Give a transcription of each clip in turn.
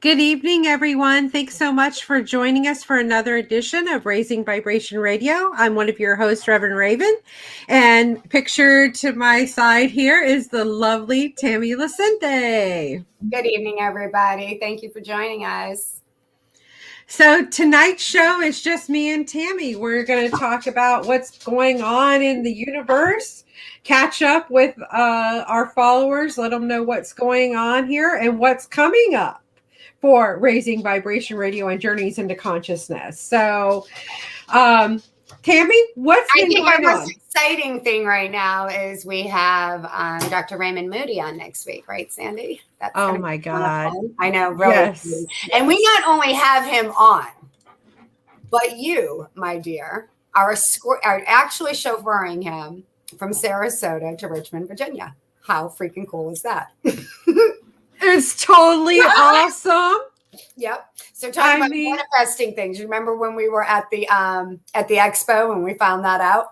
Good evening, everyone. Thanks so much for joining us for another edition of Raising Vibration Radio. I'm one of your hosts, Reverend Raven, and pictured to my side here is the lovely Tammy Lucente. Good evening, everybody. Thank you for joining us. So tonight's show is just me and Tammy. We're going to talk about what's going on in the universe, catch up with our followers, let them know what's going on here and what's coming up for Raising Vibration Radio and Journeys into Consciousness. So, Tammy, what's been going on? The most exciting thing right now is we have Dr. Raymond Moody on next week, right, Sandy? That's my God. I know, really. Yes. And we not only have him on, but you, my dear, are actually chauffeuring him from Sarasota to Richmond, Virginia. How freaking cool is that? It's totally awesome. Yep. So talking about manifesting things. You remember when we were at the expo and we found that out?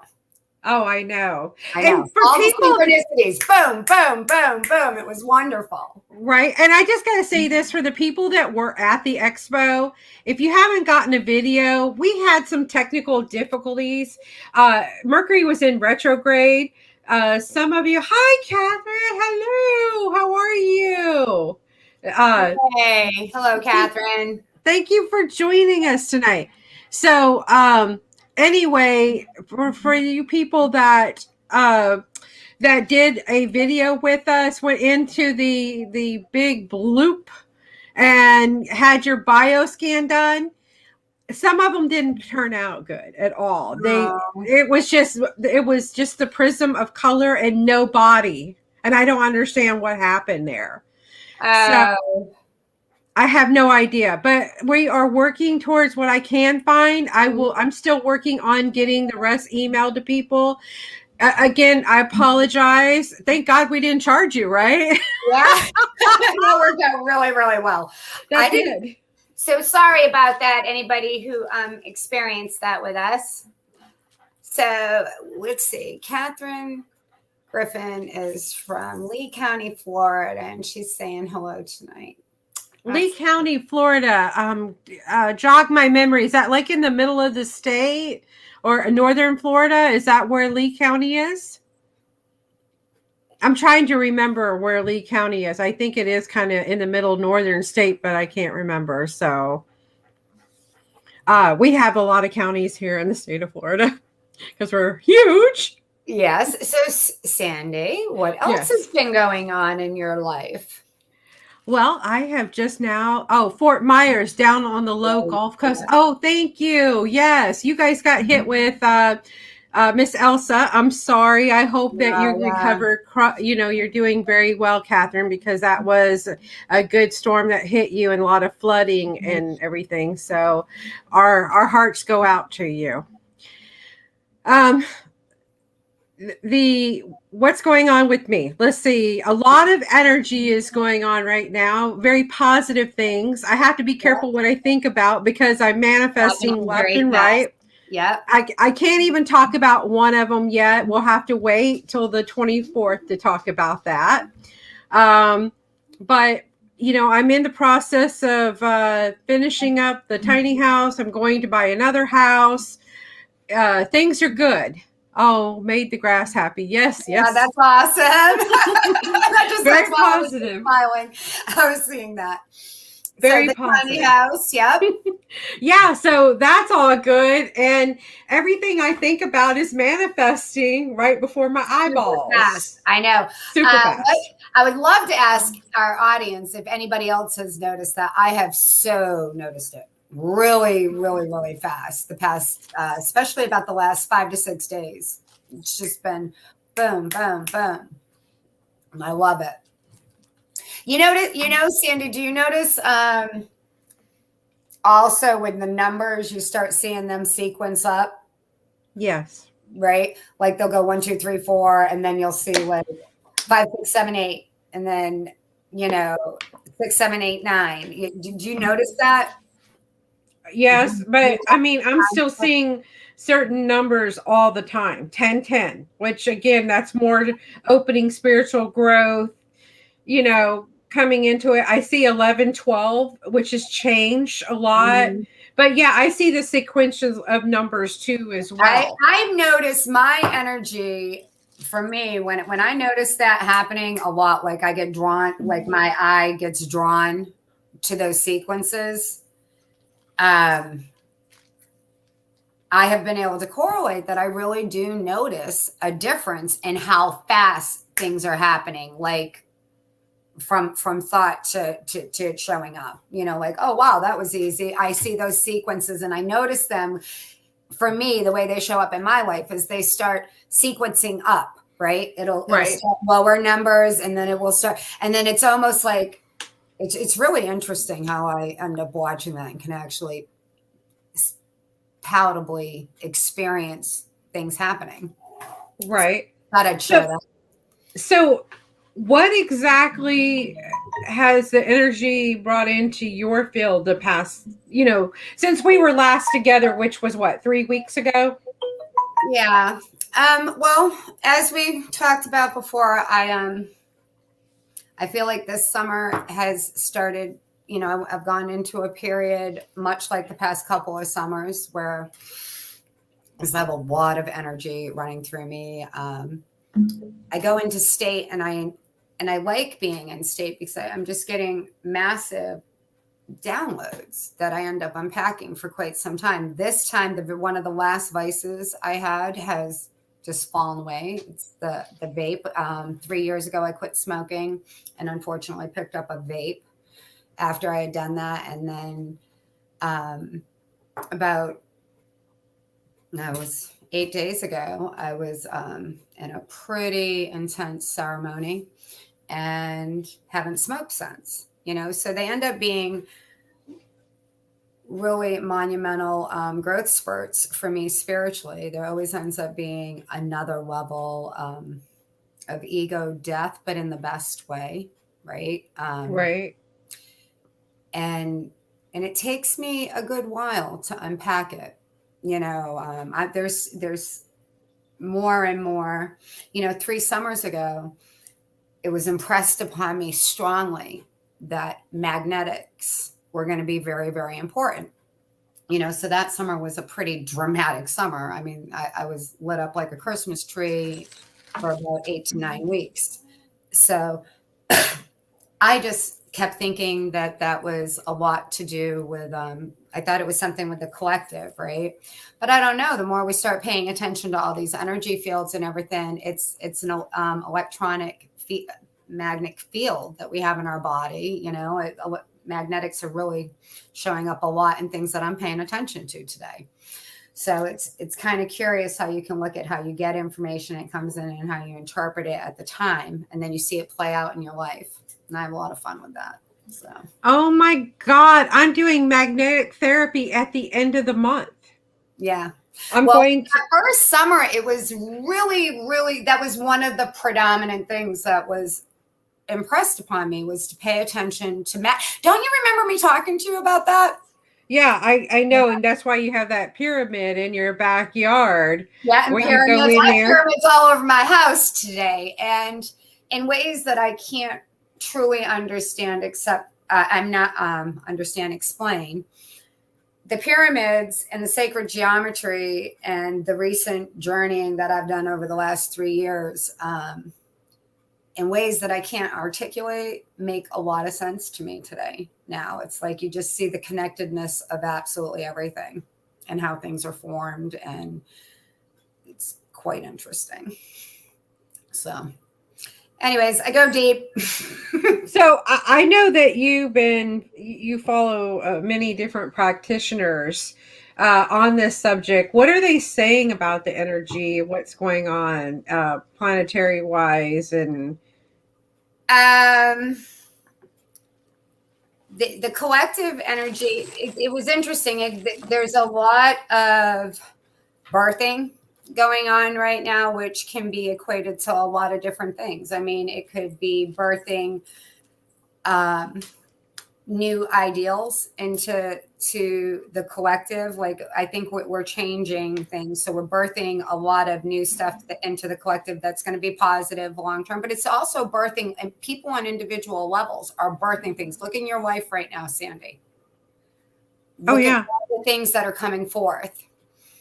Oh, I know. I know. And for all people, the synchronicities. Boom, boom, boom, boom. It was wonderful. Right. And I just got to say this for the people that were at the expo. If you haven't gotten a video, we had some technical difficulties. Mercury was in retrograde. Some of you, hi, Catherine. Hello. How are you? Hey. Hello, Catherine. Thank you for joining us tonight. So, anyway, for you people that did a video with us, went into the big bloop and had your bio scan done. Some of them didn't turn out good at all. It was just the prism of color and no body. And I don't understand what happened there. So I have no idea, but we are working towards what I can find. I'm still working on getting the rest emailed to people. Again, I apologize. Thank God we didn't charge you, right? Yeah. That worked out really, really well. I did. So sorry about that, anybody who experienced that with us. So let's see. Catherine Griffin is from Lee County, Florida, and she's saying hello tonight. Lee County, Florida. Jog my memory. Is that like in the middle of the state or northern Florida? Is that where Lee County is? I'm trying to remember where Lee County is. I think it is kind of in the middle northern state, but I can't remember. So we have a lot of counties here in the state of Florida because we're huge. Yes. So Sandy, what else has been going on in your life? Well, I have just now, Fort Myers down on the low Gulf Coast. Oh, thank you. Yes. You guys got hit with Miss Elsa. I'm sorry. I hope that you recovered. You're doing very well, Catherine, because that was a good storm that hit you and a lot of flooding and everything. So our hearts go out to you. What's going on with me? Let's see. A lot of energy is going on right now. Very positive things. I have to be careful what I think about because I'm manifesting left and right. Yeah. I can't even talk about one of them yet. We'll have to wait till the 24th to talk about that. But I'm in the process of finishing up the tiny house. I'm going to buy another house. Things are good. Oh, made the grass happy. Yes. Yeah, that's awesome. That just very positive. Smiling. I was seeing that. Very positive. Tiny house. Yep. Yeah. So that's all good. And everything I think about is manifesting right before my eyeballs. Super fast. I know. Super fast. I would love to ask our audience if anybody else has noticed that. I have so noticed it. Really, really, really fast. The past, especially about the last 5 to 6 days. It's just been boom, boom, boom. And I love it. Sandy, do you notice also when the numbers, you start seeing them sequence up? Yes. Right? Like they'll go 1, 2, 3, 4, and then you'll see like 5, 6, 7, 8, and then, 6, 7, 8, 9. Did you notice that? Yes, but I mean, I'm still seeing certain numbers all the time. 10, 10, which again, that's more opening spiritual growth, coming into it. I see 11, 12, which has changed a lot. Mm-hmm. But yeah, I see the sequences of numbers too as well. I've noticed my energy for me when I notice that happening a lot, like I get drawn, like my eye gets drawn to those sequences. I have been able to correlate that I really do notice a difference in how fast things are happening, like from thought to it showing up, like, oh wow, that was easy. I see those sequences and I notice them. For me, the way they show up in my life is they start sequencing up, right? It'll start lower numbers and then it will start, and then it's almost like it's really interesting how I end up watching that and can actually palatably experience things happening. Right. Thought I'd share that. So what exactly has the energy brought into your field the past, since we were last together, which was what, 3 weeks ago? Yeah. Well, as we talked about before, I feel like this summer has started, I've gone into a period much like the past couple of summers where I have a lot of energy running through me. I go into state and I like being in state because I'm just getting massive downloads that I end up unpacking for quite some time. This time, one of the last vices I had has just fallen away. It's the vape. 3 years ago, I quit smoking and unfortunately picked up a vape after I had done that. And then it was 8 days ago, I was in a pretty intense ceremony and haven't smoked since, so they end up being really monumental growth spurts for me spiritually. There always ends up being another level of ego death, but in the best way, right? Right. And it takes me a good while to unpack it. There's more and more. 3 summers ago, it was impressed upon me strongly that magnetics were going to be very, very important. So that summer was a pretty dramatic summer. I mean, I was lit up like a Christmas tree for about 8 to 9 weeks. So I just kept thinking that was a lot to do with, I thought it was something with the collective, right? But I don't know. The more we start paying attention to all these energy fields and everything, it's an electronic magnetic field that we have in our body. Magnetics are really showing up a lot in things that I'm paying attention to today. So it's kind of curious how you can look at how you get information, it comes in, and how you interpret it at the time, and then you see it play out in your life. And I have a lot of fun with that. So. Oh my God, I'm doing magnetic therapy at the end of the month. Yeah. Going to first summer, it was really, really, that was one of the predominant things that was impressed upon me, was to pay attention to Don't you remember me talking to you about that? Yeah, I know. And that's why you have that pyramid in your backyard. Yeah, and pyramids. I have pyramids all over my house today, and in ways that I can't truly understand, except I'm not explain. The pyramids and the sacred geometry and the recent journeying that I've done over the last 3 years, in ways that I can't articulate, make a lot of sense to me today. Now it's like you just see the connectedness of absolutely everything and how things are formed, and it's quite interesting. So anyways, I go deep. So I know that you follow many different practitioners on this subject. What are they saying about the energy? What's going on planetary wise? And the collective energy, it was interesting. There's a lot of birthing going on right now, which can be equated to a lot of different things. I mean, it could be birthing new ideals into the collective. Like, I think we're changing things. So we're birthing a lot of new stuff into the collective that's going to be positive long-term, but it's also birthing, and people on individual levels are birthing things. Look in your life right now, Sandy. Look at all the things that are coming forth.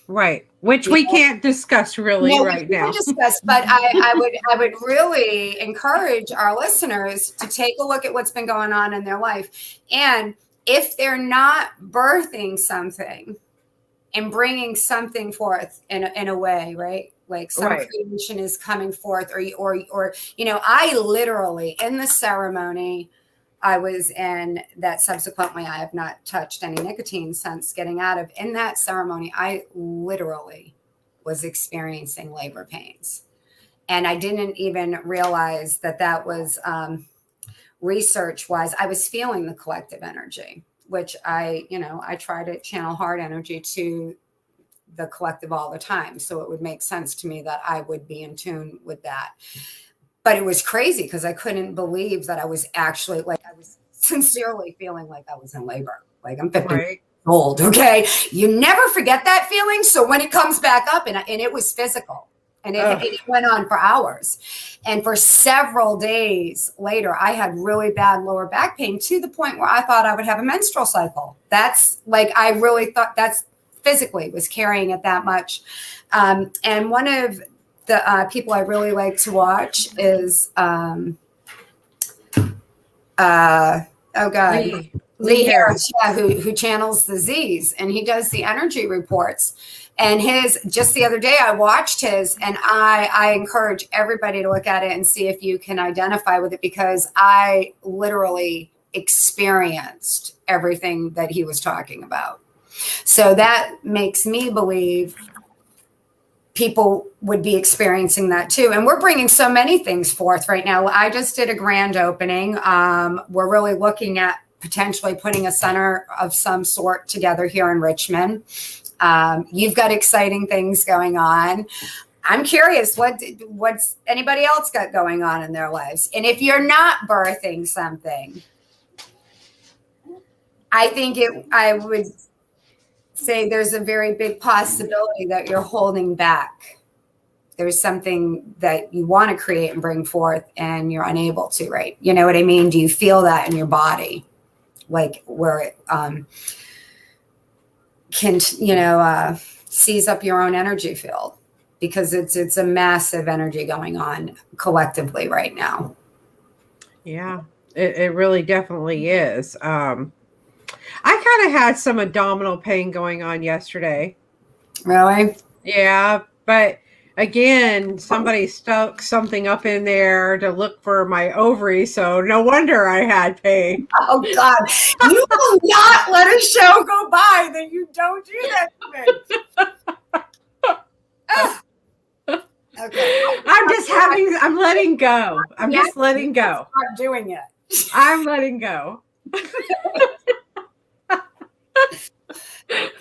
Right. Which we can't discuss really right now. Discuss, but I would really encourage our listeners to take a look at what's been going on in their life. And if they're not birthing something and bringing something forth in a way, right? Like some creation is coming forth, or I literally, in the ceremony I was in, that subsequently I have not touched any nicotine since getting out of. In that ceremony, I literally was experiencing labor pains. And I didn't even realize that was research-wise. I was feeling the collective energy, which I try to channel heart energy to the collective all the time. So it would make sense to me that I would be in tune with that. But it was crazy because I couldn't believe that I was actually, like, I was sincerely feeling like I was in labor. Like, I'm 50 years old, okay? You never forget that feeling. So when it comes back up, and it was physical, and it went on for hours. And for several days later, I had really bad lower back pain to the point where I thought I would have a menstrual cycle. That's like, I really thought that's physically was carrying it that much. And one of the people I really like to watch is Lee Harris, who channels the Z's, and he does the energy reports. And just the other day I watched his, and I encourage everybody to look at it and see if you can identify with it, because I literally experienced everything that he was talking about. So that makes me believe people would be experiencing that too. And we're bringing so many things forth right now. I just did a grand opening. We're really looking at potentially putting a center of some sort together here in Richmond. You've got exciting things going on. I'm curious, what's anybody else got going on in their lives? And if you're not birthing something, I would say there's a very big possibility that you're holding back. There's something that you want to create and bring forth and you're unable to, right? You know what I mean? Do you feel that in your body? Like where it can, seize up your own energy field, because it's a massive energy going on collectively right now. Yeah, it really definitely is. I kind of had some abdominal pain going on yesterday. Really? Yeah, but again, somebody stuck something up in there to look for my ovary, so no wonder I had pain. Oh, God. You will not let a show go by that you don't do that to me. Okay. I'm letting go. I'm just letting go. I'm doing it. I'm letting go.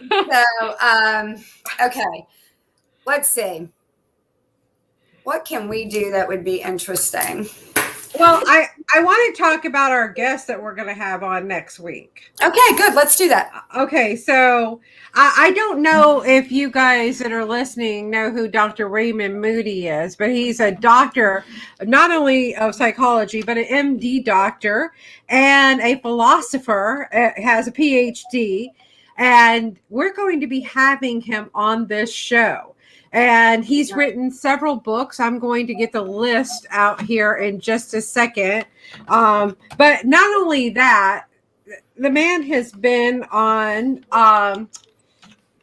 So, okay. Let's see. What can we do that would be interesting? Well, I want to talk about our guests that we're going to have on next week. Okay, good. Let's do that. Okay, so I don't know if you guys that are listening know who Dr. Raymond Moody is, but he's a doctor, not only of psychology, but an MD doctor and a philosopher, has a PhD, and we're going to be having him on this show. And he's written several books. I'm going to get the list out here in just a second. But not only that, the man has been on,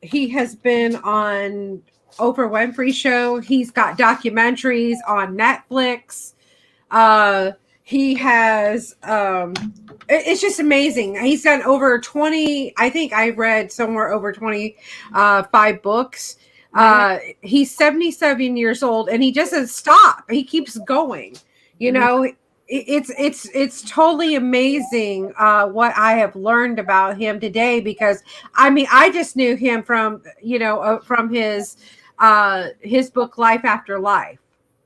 he has been on Oprah Winfrey Show. He's got documentaries on Netflix. He has, it's just amazing. He's done over 20, I think I read somewhere over 25 books. He's 77 years old and he doesn't stop. He keeps going. You know, it's totally amazing what I have learned about him today, because I mean, I just knew him from, from his book, Life After Life.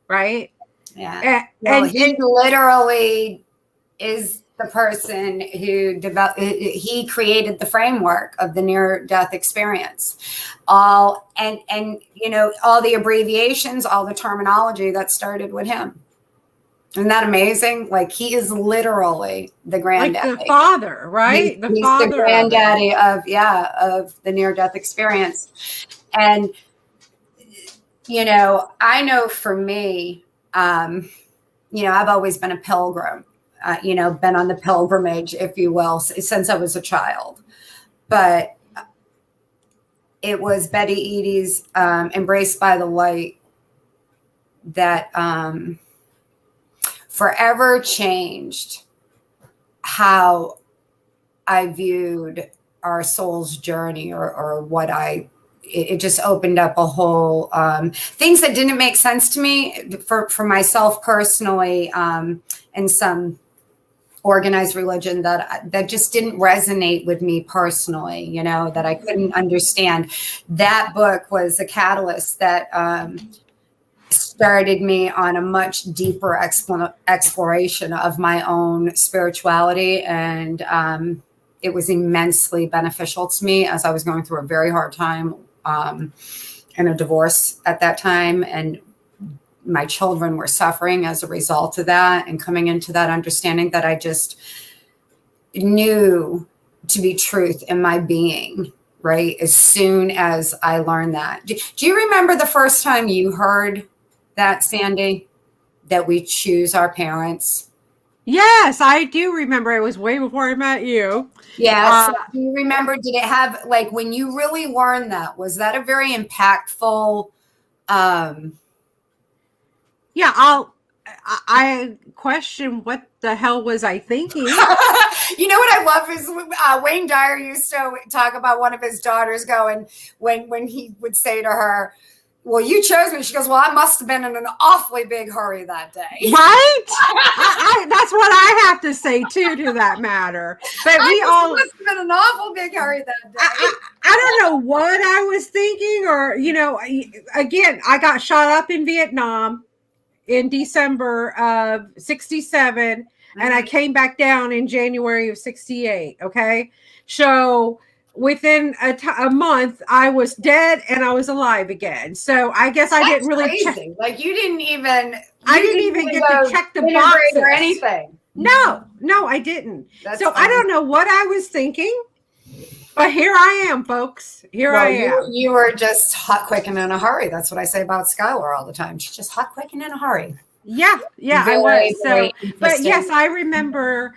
Right. Yeah. And he literally is the person who developed, he created the framework of the near-death experience. All all the abbreviations, all the terminology that started with him. Isn't that amazing? Like, he is literally the granddaddy. Like the father, right? He's the granddaddy of the near-death experience. And, I know for me, I've always been a pilgrim, been on the pilgrimage, if you will, since I was a child. But it was Betty Eadie's Embraced by the Light that forever changed how I viewed our soul's journey, or what it just opened up a whole things that didn't make sense to me for myself personally, and some organized religion that just didn't resonate with me personally, that I couldn't understand. That book was a catalyst that started me on a much deeper exploration of my own spirituality. And it was immensely beneficial to me as I was going through a very hard time and a divorce at that time. And my children were suffering as a result of that, and coming into that understanding that I just knew to be truth in my being, right? As soon as I learned that. Do you remember the first time you heard that, Sandy, that we choose our parents? Yes, I do remember. It was way before I met you. Yeah. So do you remember, did it have, like, when you really learned that, was that a very impactful, yeah, I question what the hell was I thinking. You know what I love is Wayne Dyer used to talk about one of his daughters going, when he would say to her, well, you chose me. She goes, well, I must have been in an awfully big hurry that day. Right? That's what I have to say, too, to that matter. But we all must have been an awful big hurry that day. I don't know what I was thinking, or, again, I got shot up in Vietnam in December of 67, and I came back down in January of 68. Okay. So within a month, I was dead and I was alive again. So I guess I didn't really check. Like, you didn't even. I didn't even get to check the boxes or anything. No, I didn't. That's so funny. I don't know what I was thinking, but here I am, folks. I am. You were just hot, quick, and in a hurry. That's what I say about Skylar all the time. She's just hot, quick, and in a hurry. Yeah, I was. So, but yes, I remember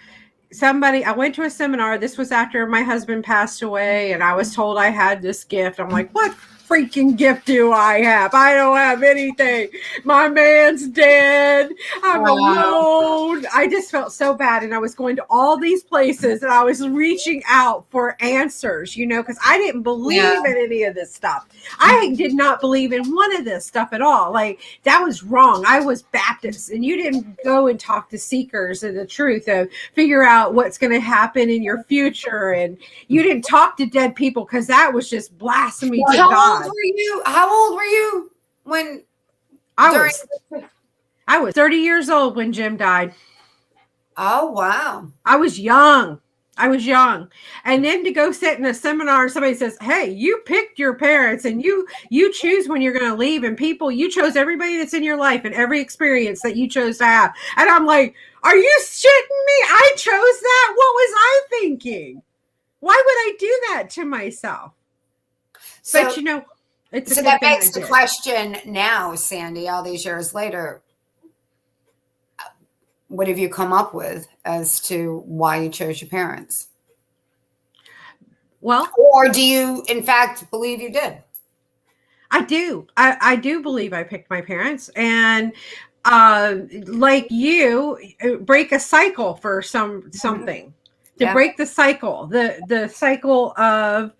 I went to a seminar. This was after my husband passed away, and I was told I had this gift. I'm like, what freaking gift do I have? I don't have anything. My man's dead. I'm alone. I just felt so bad. And I was going to all these places, and I was reaching out for answers, because I didn't believe in any of this stuff. I did not believe in one of this stuff at all. Like, that was wrong. I was Baptist, and you didn't go and talk to seekers of the truth of figure out what's going to happen in your future. And you didn't talk to dead people, because that was just blasphemy to God. How old were you when I was 30 years old when Jim died. Oh, wow. I was young. And then to go sit in a seminar and somebody says, hey, you picked your parents, and you choose when you're going to leave, and you chose everybody that's in your life and every experience that you chose to have. And I'm like, are you shitting me? I chose that? What was I thinking? Why would I do that to myself? But so that begs the question now, Sandy, all these years later, what have you come up with as to why you chose your parents? Well, or do you, in fact, believe you did? I do. I do believe I picked my parents, and like you, break a cycle for something to break the cycle, the cycle of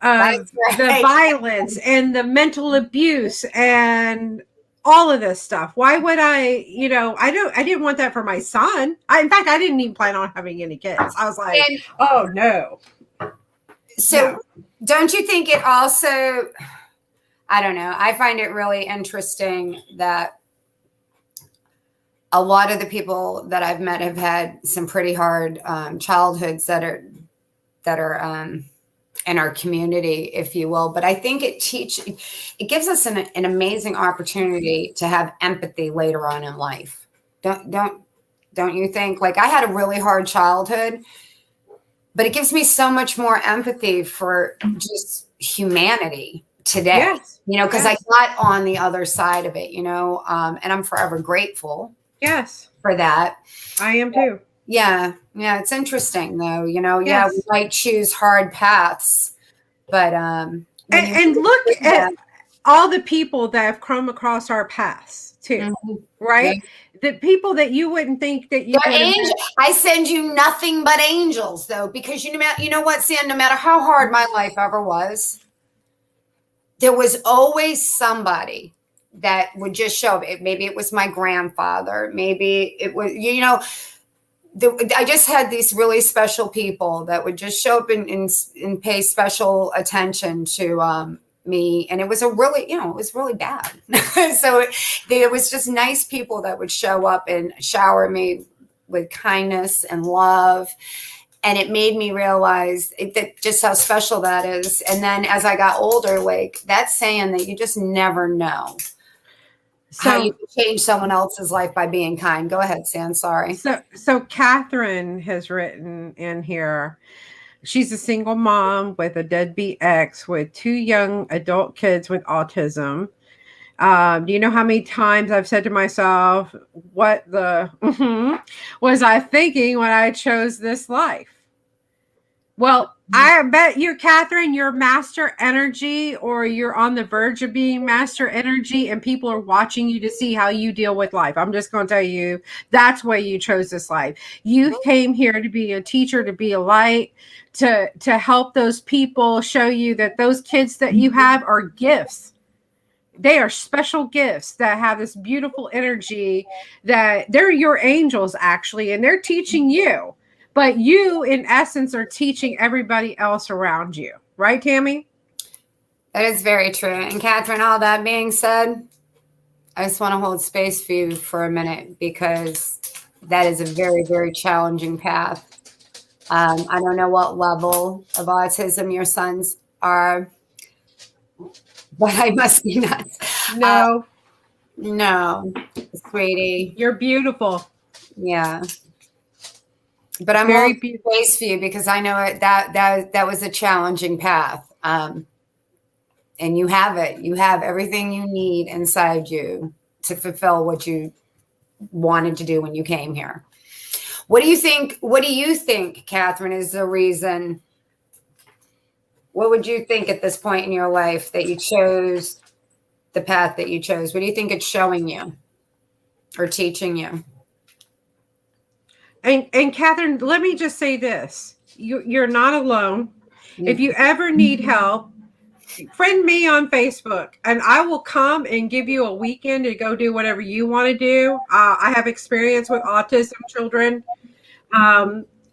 the violence and the mental abuse and all of this stuff. Why would I didn't want that for my son. In fact, I didn't even plan on having any kids. I was like, oh no. So don't you think it also, I don't know, I find it really interesting that a lot of the people that I've met have had some pretty hard childhoods that are in our community, if you will. But I think it gives us an amazing opportunity to have empathy later on in life. Don't you think? Like, I had a really hard childhood, but it gives me so much more empathy for just humanity today. Yes. You know, because I got on the other side of it, you know, and I'm forever grateful. Yes. For that. I am too. Yeah. Yeah. It's interesting though, you know, yeah, we might choose hard paths, but, and look at all the people that have come across our paths too, right? Yeah. The people that you wouldn't think that you would. I send you nothing but angels though, because you know what, Sam, no matter how hard my life ever was, there was always somebody that would just show up. Maybe it was my grandfather. Maybe it was, you know, I just had these really special people that would just show up and pay special attention to me. And it was it was really bad. So it was just nice people that would show up and shower me with kindness and love. And it made me realize that just how special that is. And then as I got older, like, that's saying that you just never know how you can change someone else's life by being kind. Go ahead, Sam. Sorry. So Catherine has written in here. She's a single mom with a deadbeat ex with 2 young adult kids with autism. Do you know how many times I've said to myself, what the was I thinking when I chose this life? Well, I bet you, Catherine, you're master energy, or you're on the verge of being master energy, and people are watching you to see how you deal with life. I'm just going to tell you, that's why you chose this life. You came here to be a teacher, to be a light, to help those people, show you that those kids that you have are gifts. They are special gifts that have this beautiful energy, that they're your angels, actually, and they're teaching you. But you, in essence, are teaching everybody else around you. Right, Tammy? That is very true. And Catherine, all that being said, I just want to hold space for you for a minute, because that is a very, very challenging path. I don't know what level of autism your sons are, but I must be nuts. No, sweetie. You're beautiful. Yeah. But I'm holding space for you, because I know that was a challenging path. And you have it. You have everything you need inside you to fulfill what you wanted to do when you came here. What do you think, Catherine, is the reason? What would you think at this point in your life that you chose the path that you chose? What do you think it's showing you or teaching you? And Catherine, let me just say this. You're not alone. Mm-hmm. If you ever need help, friend me on Facebook, and I will come and give you a weekend to go do whatever you want to do. I have experience with autism children.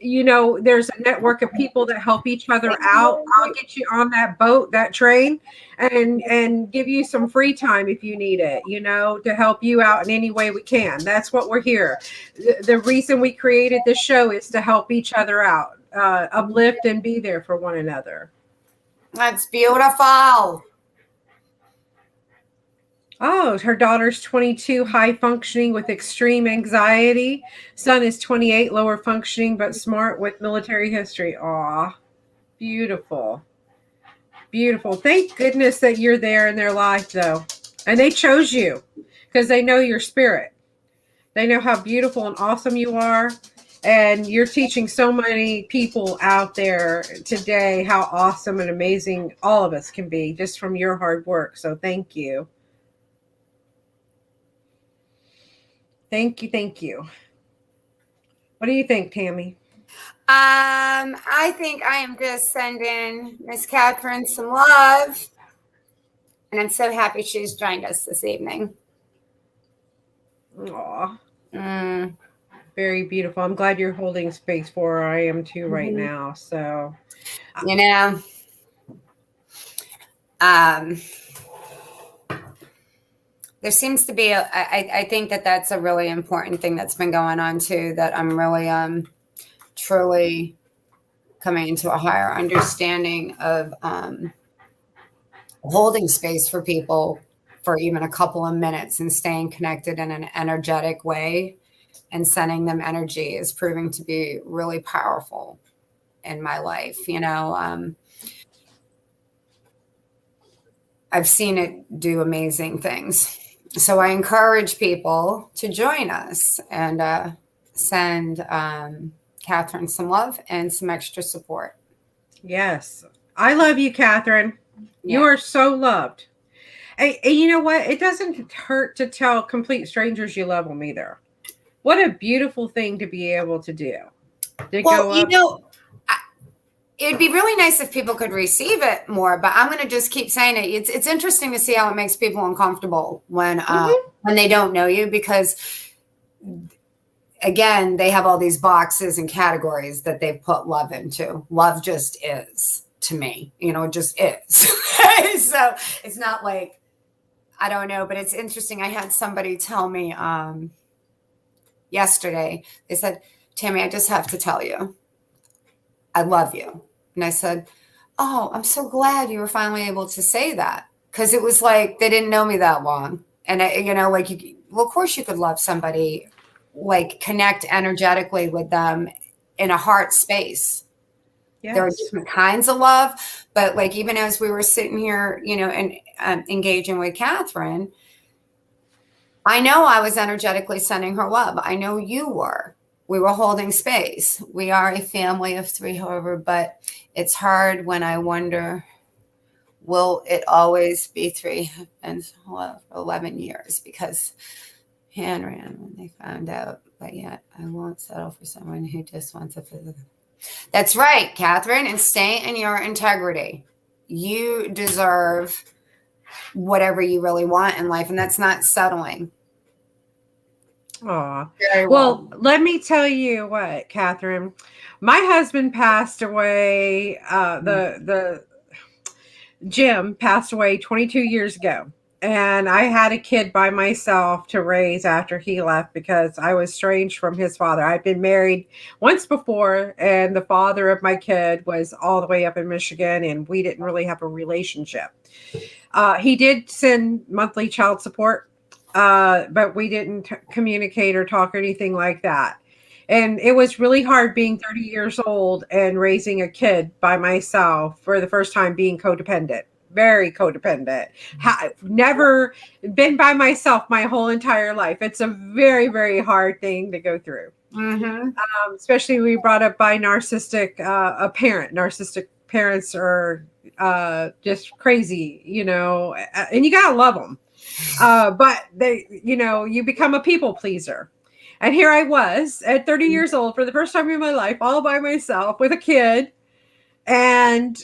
You know, there's a network of people that help each other out. I'll get you on that boat, that train, and give you some free time if you need it, you know, to help you out in any way we can. That's what we're here. The reason we created this show is to help each other out, uplift and be there for one another. That's beautiful. Oh, her daughter's 22, high functioning with extreme anxiety. Son is 28, lower functioning but smart with military history. Aw, beautiful. Beautiful. Thank goodness that you're there in their life, though. And they chose you because they know your spirit. They know how beautiful and awesome you are. And you're teaching so many people out there today how awesome and amazing all of us can be just from your hard work. So thank you. Thank you. Thank you. What do you think, Tammy? I think I am just sending Miss Catherine some love. And I'm so happy she's joined us this evening. Aw. Very beautiful. I'm glad you're holding space for her. I am too right now. So, you know, there seems to be I think that that's a really important thing that's been going on too, that I'm really truly coming into a higher understanding of holding space for people for even a couple of minutes and staying connected in an energetic way and sending them energy is proving to be really powerful in my life. You know, I've seen it do amazing things. So I encourage people to join us and send Catherine some love and some extra support. Yes. I love you, Catherine. Yeah. You are so loved. And you know what? It doesn't hurt to tell complete strangers you love them either. What a beautiful thing to be able to do. Well, you know, it'd be really nice if people could receive it more, but I'm going to just keep saying it. It's interesting to see how it makes people uncomfortable when they don't know you, because again, they have all these boxes and categories that they've put love into. Love just is to me, you know, it just is. So it's not like, I don't know, but it's interesting. I had somebody tell me yesterday, they said, Tammy, I just have to tell you, I love you. And I said, oh, I'm so glad you were finally able to say that. Because it was like, they didn't know me that long. And, you know, like, well, of course you could love somebody, like connect energetically with them in a heart space. Yes. There are different kinds of love. But like, even as we were sitting here, you know, and engaging with Catherine, I know I was energetically sending her love. I know you were. We were holding space. We are a family of 3, however, but it's hard when I wonder, will it always be 3 and 11 years? Because hand ran when they found out, but yet I won't settle for someone who just wants a physical. That's right, Catherine, and stay in your integrity. You deserve whatever you really want in life, and that's not settling. Aw. Well, let me tell you what, Catherine. My husband passed away. The Jim passed away 22 years ago. And I had a kid by myself to raise after he left because I was estranged from his father. I'd been married once before, and the father of my kid was all the way up in Michigan, and we didn't really have a relationship. He did send monthly child support, but we didn't communicate or talk or anything like that. And it was really hard being 30 years old and raising a kid by myself for the first time, being codependent. Very codependent. Never been by myself my whole entire life. It's a very, very hard thing to go through. Mm-hmm. Especially we brought up by narcissistic a parent. Narcissistic parents are just crazy, you know, and you gotta love them. But they, you know, you become a people pleaser. And here I was at 30 years old for the first time in my life, all by myself with a kid, and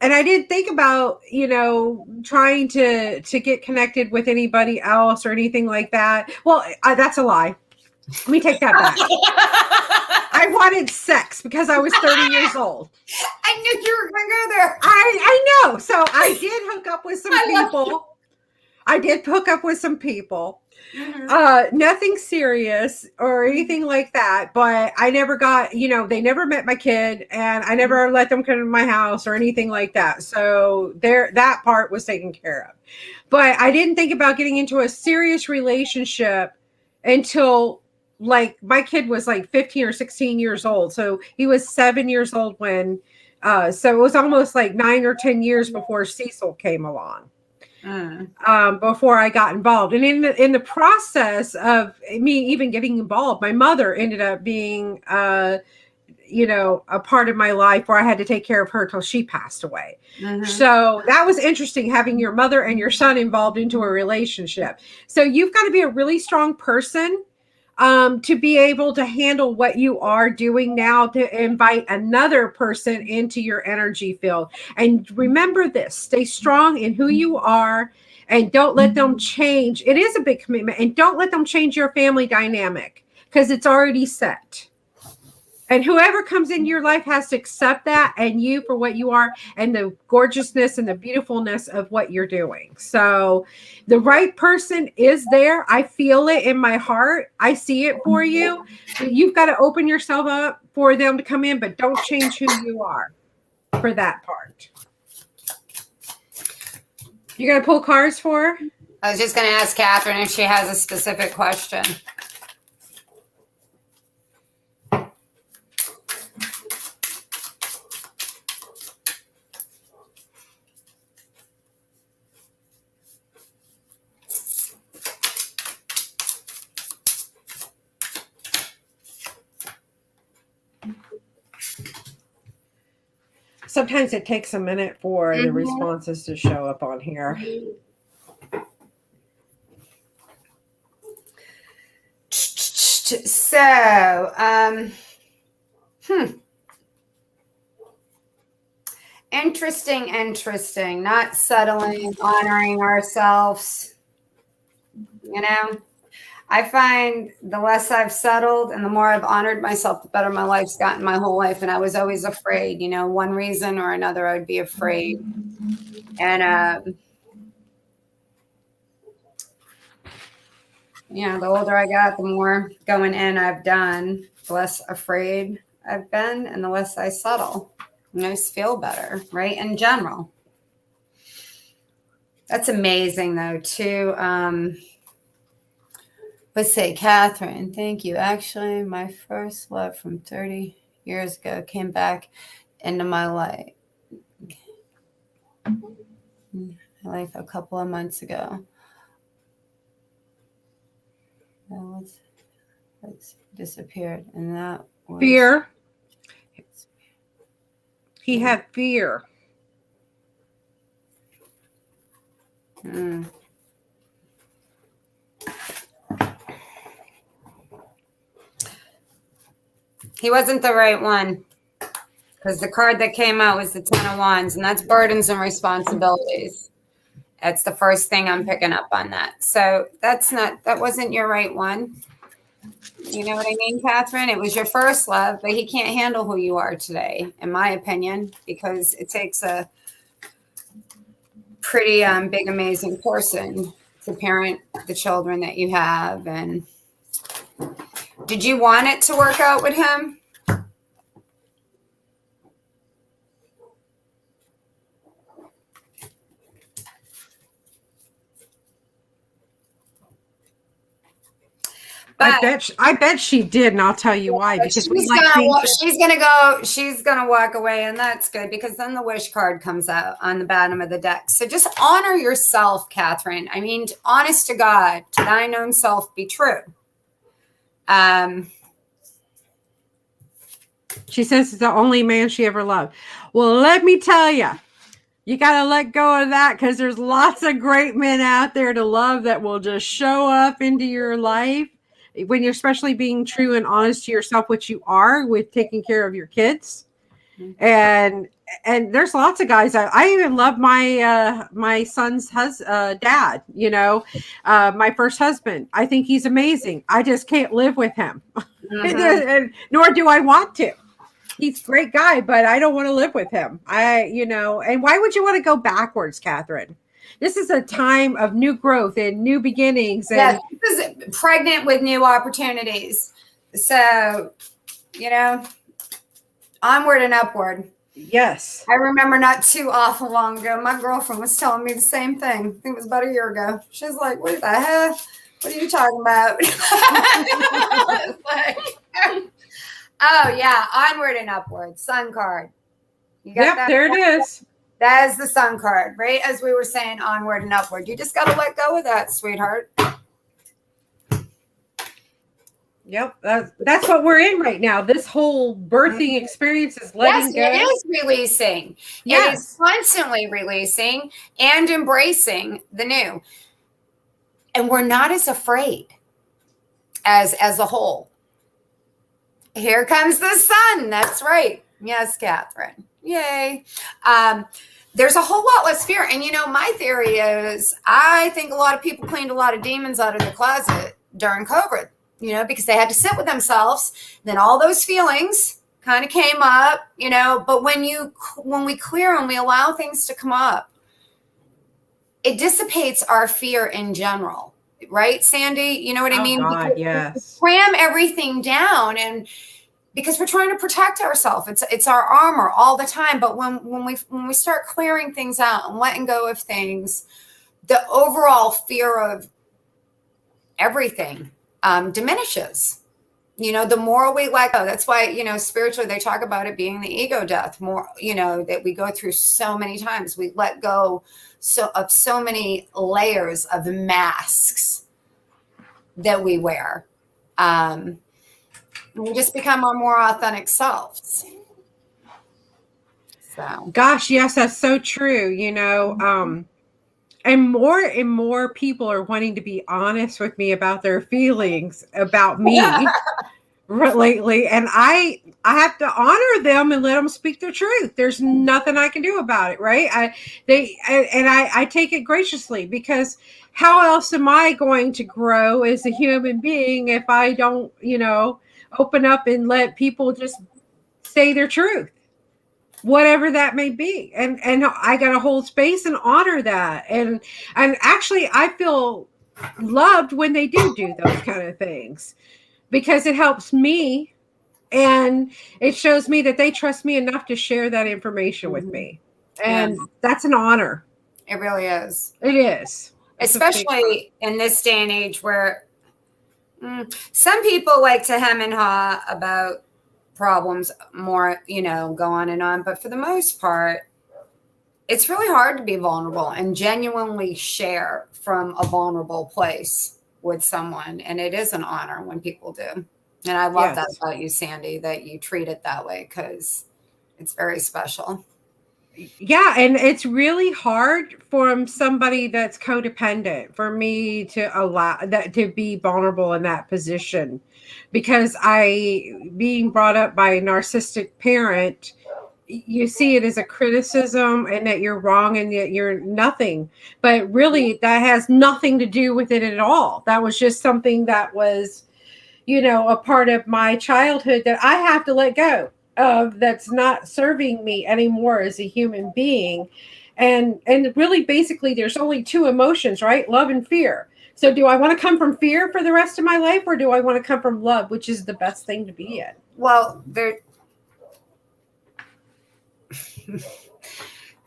I didn't think about, you know, trying to get connected with anybody else or anything like that. Well, that's a lie. Let me take that back. I wanted sex because I was 30 years old. I knew you were going to go there. I know. So I did hook up with some people. I did hook up with some people. Mm-hmm. Nothing serious or anything like that, but I never got, you know, they never met my kid, and I never let them come to my house or anything like that. So that part was taken care of. But I didn't think about getting into a serious relationship until like my kid was like 15 or 16 years old. So he was 7 years old when, so it was almost like 9 or 10 years before Cecil came along. Before I got involved. And in the process of me even getting involved, my mother ended up being, you know, a part of my life where I had to take care of her till she passed away. Mm-hmm. So that was interesting, having your mother and your son involved into a relationship. So you've got to be a really strong person to be able to handle what you are doing now, to invite another person into your energy field. And remember this, stay strong in who you are, and don't let them change. It is a big commitment, and don't let them change your family dynamic because it's already set. And whoever comes in your life has to accept that and you for what you are and the gorgeousness and the beautifulness of what you're doing. So the right person is there. I feel it in my heart. I see it for you. But you've got to open yourself up for them to come in, but don't change who you are for that part. You got to pull cards for her? I was just going to ask Catherine if she has a specific question. Sometimes it takes a minute for the responses to show up on here. So, interesting. Not settling, honoring ourselves. You know, I find the less I've settled and the more I've honored myself, the better my life's gotten my whole life. And I was always afraid, you know, one reason or another, I'd be afraid. And, you know, the older I got, the more going in I've done, the less afraid I've been and the less I settle. And I just feel better, right? In general. That's amazing, though, too. Let's say, Catherine, thank you. Actually, my first love from 30 years ago came back into my life a couple of months ago. It's disappeared, and that was fear. He had fear. He wasn't the right one, because the card that came out was the Ten of Wands, and that's burdens and responsibilities. That's the first thing I'm picking up on that. So that wasn't your right one. You know what I mean, Catherine? It was your first love, but he can't handle who you are today, in my opinion, because it takes a pretty big, amazing person to parent the children that you have. And did you want it to work out with him? But I bet she did, and I'll tell you why. Because she's gonna walk away, and that's good, because then the wish card comes out on the bottom of the deck. So just honor yourself, Catherine. I mean, honest to God, to thine own self be true. She says it's the only man she ever loved. Well, let me tell you, you got to let go of that, because there's lots of great men out there to love that will just show up into your life when you're especially being true and honest to yourself, which you are with taking care of your kids. And there's lots of guys. I even love my son's dad, you know, my first husband. I think he's amazing. I just can't live with him. Nor do I want to. He's a great guy, but I don't want to live with him. And why would you want to go backwards, Catherine? This is a time of new growth and new beginnings. And this is pregnant with new opportunities. So, you know, onward and upward. Yes. I remember not too awful long ago, my girlfriend was telling me the same thing. I think it was about a year ago. She was like, what the hell? What are you talking about? Oh, yeah. Onward and upward. Sun card. You got that? There it is. That is the sun card, right? As we were saying, onward and upward. You just got to let go of that, sweetheart. Yep. That's what we're in right now. This whole birthing experience is letting go. It is releasing. Yes. It is constantly releasing and embracing the new. And we're not as afraid as a whole. Here comes the sun. That's right. Yes, Catherine. Yay. There's a whole lot less fear. And, you know, my theory is I think a lot of people cleaned a lot of demons out of the closet during COVID, you know, because they had to sit with themselves. Then all those feelings kind of came up, but when we clear and we allow things to come up, it dissipates our fear in general. Right, Sandy? You know what I mean? God, yes. Cram everything down, and because we're trying to protect ourselves, it's our armor all the time. But when we start clearing things out and letting go of things, the overall fear of everything diminishes. The more we let go. That's why, spiritually they talk about it being the ego death. More, that we go through so many times. We let go of so many layers of masks that we wear. We just become our more authentic selves. So, gosh, yes, that's so true. And more people are wanting to be honest with me about their feelings about me lately, and I have to honor them and let them speak their truth. There's nothing I can do about it, right? I take it graciously, because how else am I going to grow as a human being if I don't, open up and let people just say their truth, whatever that may be. And I got to hold space and honor that. And actually I feel loved when they do those kind of things, because it helps me, and it shows me that they trust me enough to share that information with me. And that's an honor. It really is. It is. Especially in this day and age where some people like to hem and haw about problems more, go on and on. But for the most part, it's really hard to be vulnerable and genuinely share from a vulnerable place with someone. And it is an honor when people do. And I love that about you, Sandy, that you treat it that way, because it's very special. Yeah, and it's really hard for somebody that's codependent for me to allow that to be vulnerable in that position, because being brought up by a narcissistic parent, you see it as a criticism and that you're wrong and that you're nothing. But really, that has nothing to do with it at all. That was just something that was, a part of my childhood that I have to let go of, that's not serving me anymore as a human being. And really, basically, there's only two emotions, right? Love and fear. So do I want to come from fear for the rest of my life, or do I want to come from love, which is the best thing to be in? Well,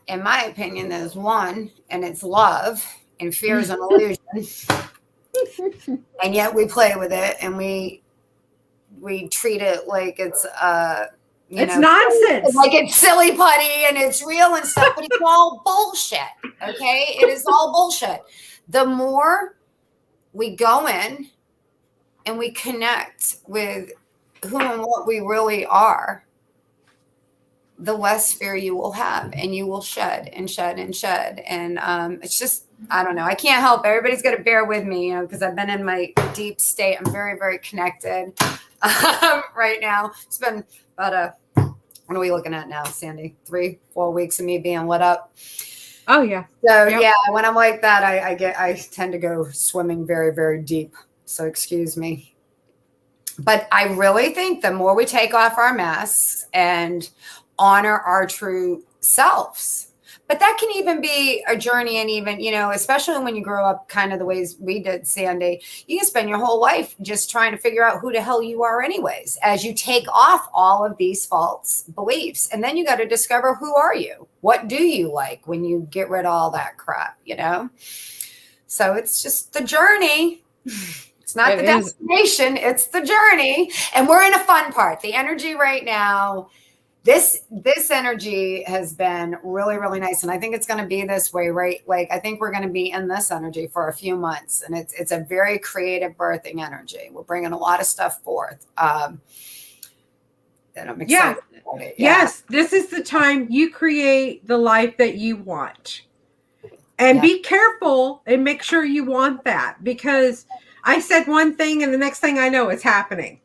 in my opinion, there's one, and it's love, and fear is an illusion. And yet we play with it, and we treat it like it's it's nonsense, like it's silly putty and it's real and stuff, but it's all bullshit. Okay, it is all bullshit. The more we go in and we connect with who and what we really are, the less fear you will have, and you will shed and shed and shed. And it's just, I don't know. I can't help it. Everybody's got to bear with me, because I've been in my deep state. I'm very, very connected right now. It's been about what are we looking at now, Sandy? 3-4 weeks of me being lit up. Oh yeah. So yeah, when I'm like that, I tend to go swimming very, very deep. So excuse me. But I really think the more we take off our masks and honor our true selves, but that can even be a journey. And even, especially when you grow up kind of the ways we did, Sandy, you can spend your whole life just trying to figure out who the hell you are anyways, as you take off all of these false beliefs. And then you got to discover, who are you? What do you like when you get rid of all that crap, So it's just the journey. It's not the destination, it's the journey. And we're in a fun part. The energy right now, this energy has been really, really nice. And I think it's going to be this way, right? Like, I think we're going to be in this energy for a few months. And it's a very creative birthing energy. We're bringing a lot of stuff forth. And I'm excited about it. Yeah. Yes, this is the time you create the life that you want. And be careful and make sure you want that, because I said one thing and the next thing I know, it's happening.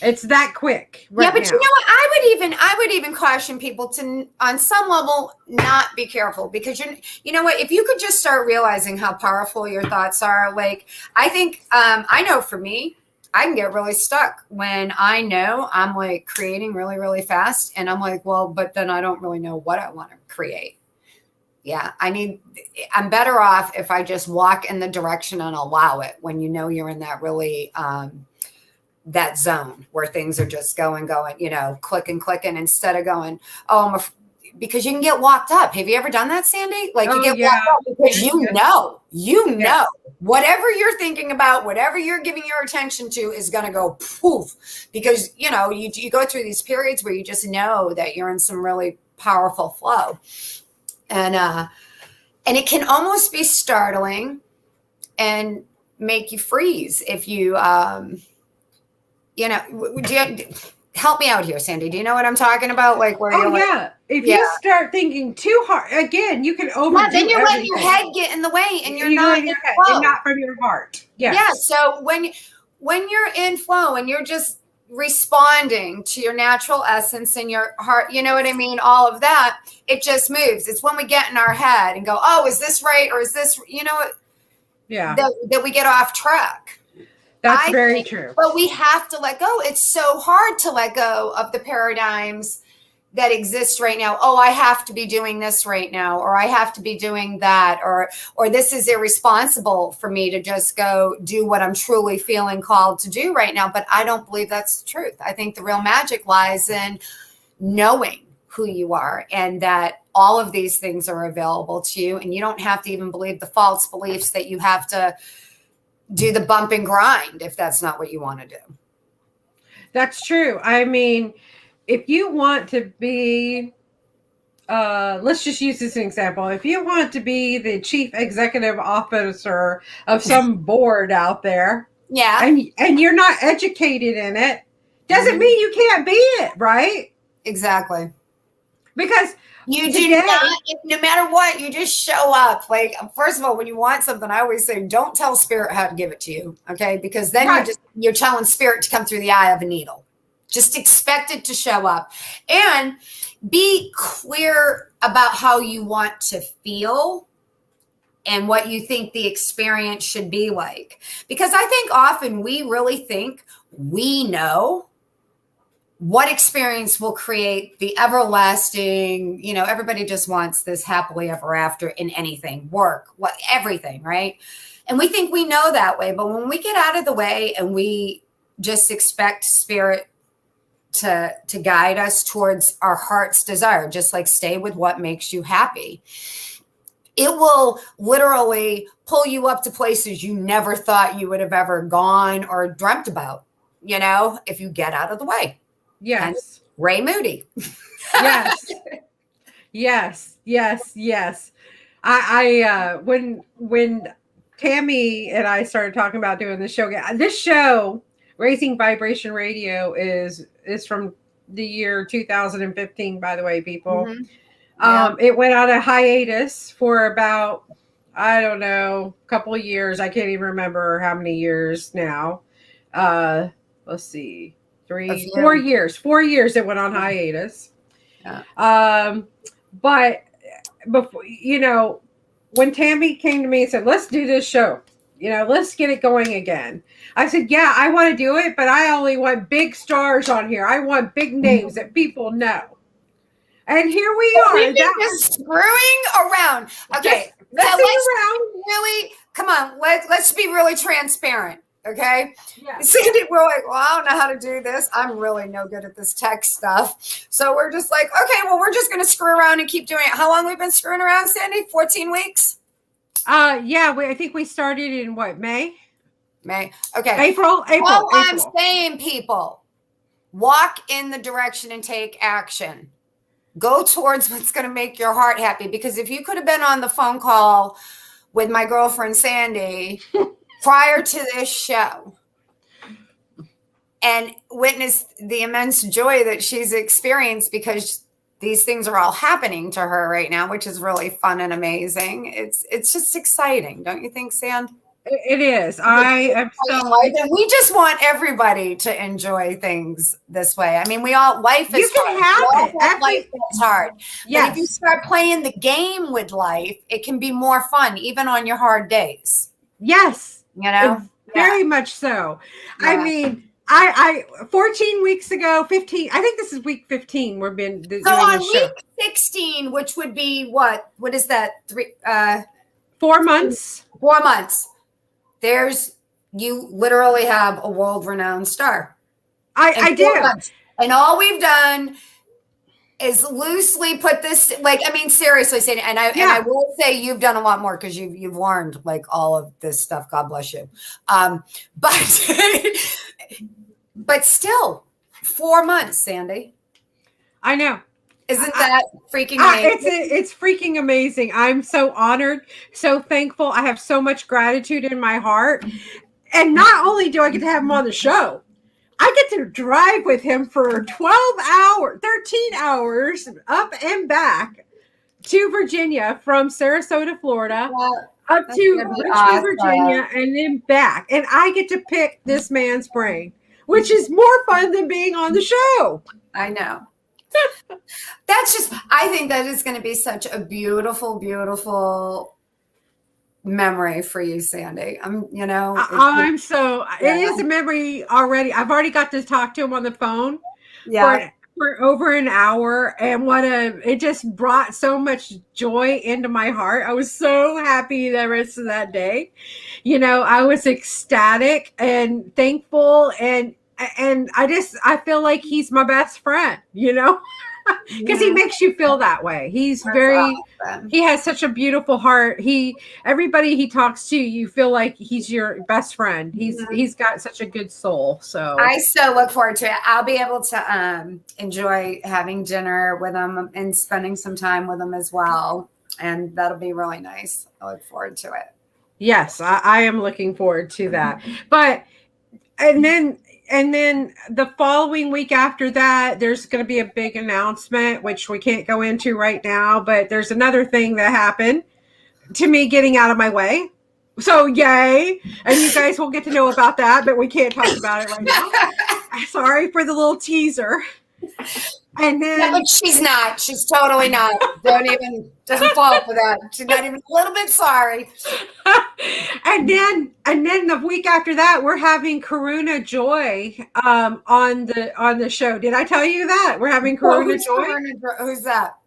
It's that quick. Right but now. you know what? I would even caution people to, on some level, not be careful, because you know what? If you could just start realizing how powerful your thoughts are, like, I think, I know for me, I can get really stuck when I know I'm like creating really, really fast. And I'm like, well, but then I don't really know what I want to create. Yeah, I'm better off if I just walk in the direction and allow it when you know you're in that really, that zone where things are just going, clicking, instead of going, oh, because you can get walked up. Have you ever done that, Sandy? Like you get walked up because you know, whatever you're thinking about, whatever you're giving your attention to is going to go poof, because, you go through these periods where you just know that you're in some really powerful flow. And it can almost be startling and make you freeze if you, help me out here, Sandy. Do you know what I'm talking about? Like where you're like, if you start thinking too hard, again, you can overdo then you're letting everything. your head get in the way, and you're not in flow. And not from your heart. Yes. Yeah. So when you're in flow and you're just responding to your natural essence and your heart, you know what I mean? All of that, it just moves. It's when we get in our head and go, oh, is this right? Or is this, Yeah. That we get off track. That's very true. But we have to let go. It's so hard to let go of the paradigms that exist right now. Oh, I have to be doing this right now, or I have to be doing that, or this is irresponsible for me to just go do what I'm truly feeling called to do right now. But I don't believe that's the truth. I think the real magic lies in knowing who you are and that all of these things are available to you. And you don't have to even believe the false beliefs that you have to do the bump and grind if that's not what you want to do. That's true. I mean, if you want to be, let's just use this example. If you want to be the chief executive officer of some board out there, and you're not educated in it, doesn't mean you can't be it, right? Exactly. Because you do not, no matter what, you just show up. Like, first of all, when you want something, I always say, don't tell spirit how to give it to you. Okay. Because then you're telling spirit to come through the eye of a needle. Just expect it to show up and be clear about how you want to feel and what you think the experience should be like. Because I think often we really think we know what experience will create the everlasting, everybody just wants this happily ever after in anything, work, everything, right? And we think we know that way. But when we get out of the way and we just expect spirit to guide us towards our heart's desire, just like stay with what makes you happy, it will literally pull you up to places you never thought you would have ever gone or dreamt about, if you get out of the way. Yes. And Ray Moody. Yes. I when Tammy and I started talking about doing this show, Raising Vibration Radio is from the year 2015, by the way, people. Mm-hmm. It went on a hiatus for about, I don't know, a couple of years. I can't even remember how many years now. Let's see. 4 years. 4 years it went on hiatus. Yeah. But before, when Tammy came to me and said, let's do this show, let's get it going again. I said, yeah, I want to do it, but I only want big stars on here. I want big names that people know. And here we are. We've been just screwing around. Okay. Let's really, come on, let's be really transparent. Okay. Yeah. Sandy, we're like, well, I don't know how to do this. I'm really no good at this tech stuff. So we're just like, okay, well, we're just going to screw around and keep doing it. How long have we been screwing around, Sandy? 14 weeks? I think we started in May? May. Okay. April. I'm saying, people, walk in the direction and take action. Go towards what's going to make your heart happy. Because if you could have been on the phone call with my girlfriend, Sandy, prior to this show and witnessed the immense joy that she's experienced because these things are all happening to her right now, which is really fun and amazing. It's just exciting. Don't you think, Sand? It is. I am so. And we just want everybody to enjoy things this way. I mean, life is hard. Life is hard. Yes. But if you start playing the game with life, it can be more fun, even on your hard days. Yes. Very much so. Yeah. I mean, I 14 weeks ago, 15, I think this is week 15, we've been doing So on this show. week 16, which would be what is that? 4 months. 4 months. You literally have a world-renowned star. I do. Months. And all we've done is loosely put this, like, I mean, seriously, Sadie, and I will say you've done a lot more because you've learned like all of this stuff. God bless you. But but still, 4 months, Sandy. I know. Isn't that freaking amazing? It's freaking amazing. I'm so honored, so thankful. I have so much gratitude in my heart. And not only do I get to have him on the show, I get to drive with him for 13 hours up and back to Virginia from Sarasota, Florida, up to Richmond, Virginia, and then back. And I get to pick this man's brain, which is more fun than being on the show. I know. I think that is going to be such a beautiful, beautiful memory for you, Sandy. It is a memory already. I've already got to talk to him on the phone for over an hour, and it just brought so much joy into my heart. I was so happy the rest of that day. I was ecstatic and thankful, and I feel like he's my best friend, because he makes you feel that way. He's he has such a beautiful heart. Everybody he talks to, you feel like he's your best friend. He's got such a good soul. So I so look forward to it. I'll be able to enjoy having dinner with him and spending some time with him as well. And that'll be really nice. I look forward to it. Yes, I am looking forward to that. And then the following week after that, there's going to be a big announcement, which we can't go into right now, but there's another thing that happened to me getting out of my way. So yay. And you guys will get to know about that, but we can't talk about it right now. Sorry for the little teaser. And then but she's not. She's totally not. Don't fall for that. She's not even a little bit sorry. And then the week after that, we're having Karuna Joy on the show. Did I tell you that? We're having Karuna Joy. Who's that?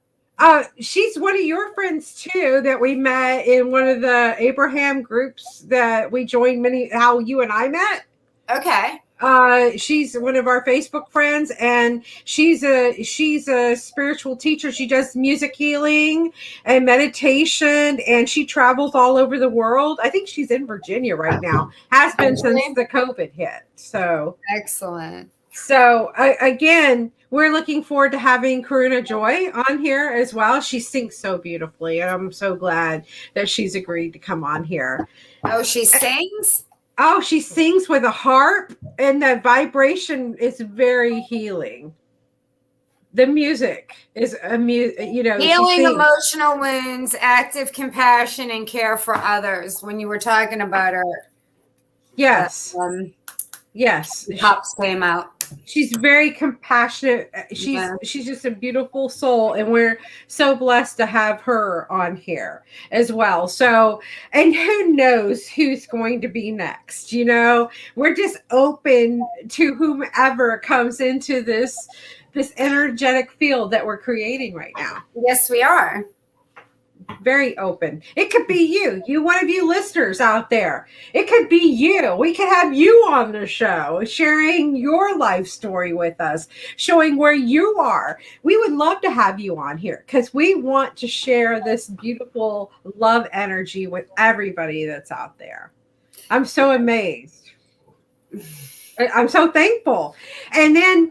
She's one of your friends too that we met in one of the Abraham groups that we joined how you and I met. Okay. She's one of our Facebook friends, and she's a spiritual teacher. She does music healing and meditation, and she travels all over the world. I think she's in Virginia right now. Has been since the COVID hit. So excellent. So again, we're looking forward to having Karuna Joy on here as well. She sings so beautifully, and I'm so glad that she's agreed to come on here. Oh, she sings? Oh, she sings with a harp, and the vibration is very healing. The music is healing emotional wounds, active compassion, and care for others. When you were talking about her, yes, yes, pops came out. She's very compassionate. She's just a beautiful soul, and we're so blessed to have her on here as well. So, and who knows who's going to be next? We're just open to whomever comes into this energetic field that we're creating right now. Yes, we are. Very open. It could be you, one of you listeners out there. It could be you. We could have you on the show, sharing your life story with us, showing where you are. We would love to have you on here because we want to share this beautiful love energy with everybody that's out there. I'm so amazed. I'm so thankful. And then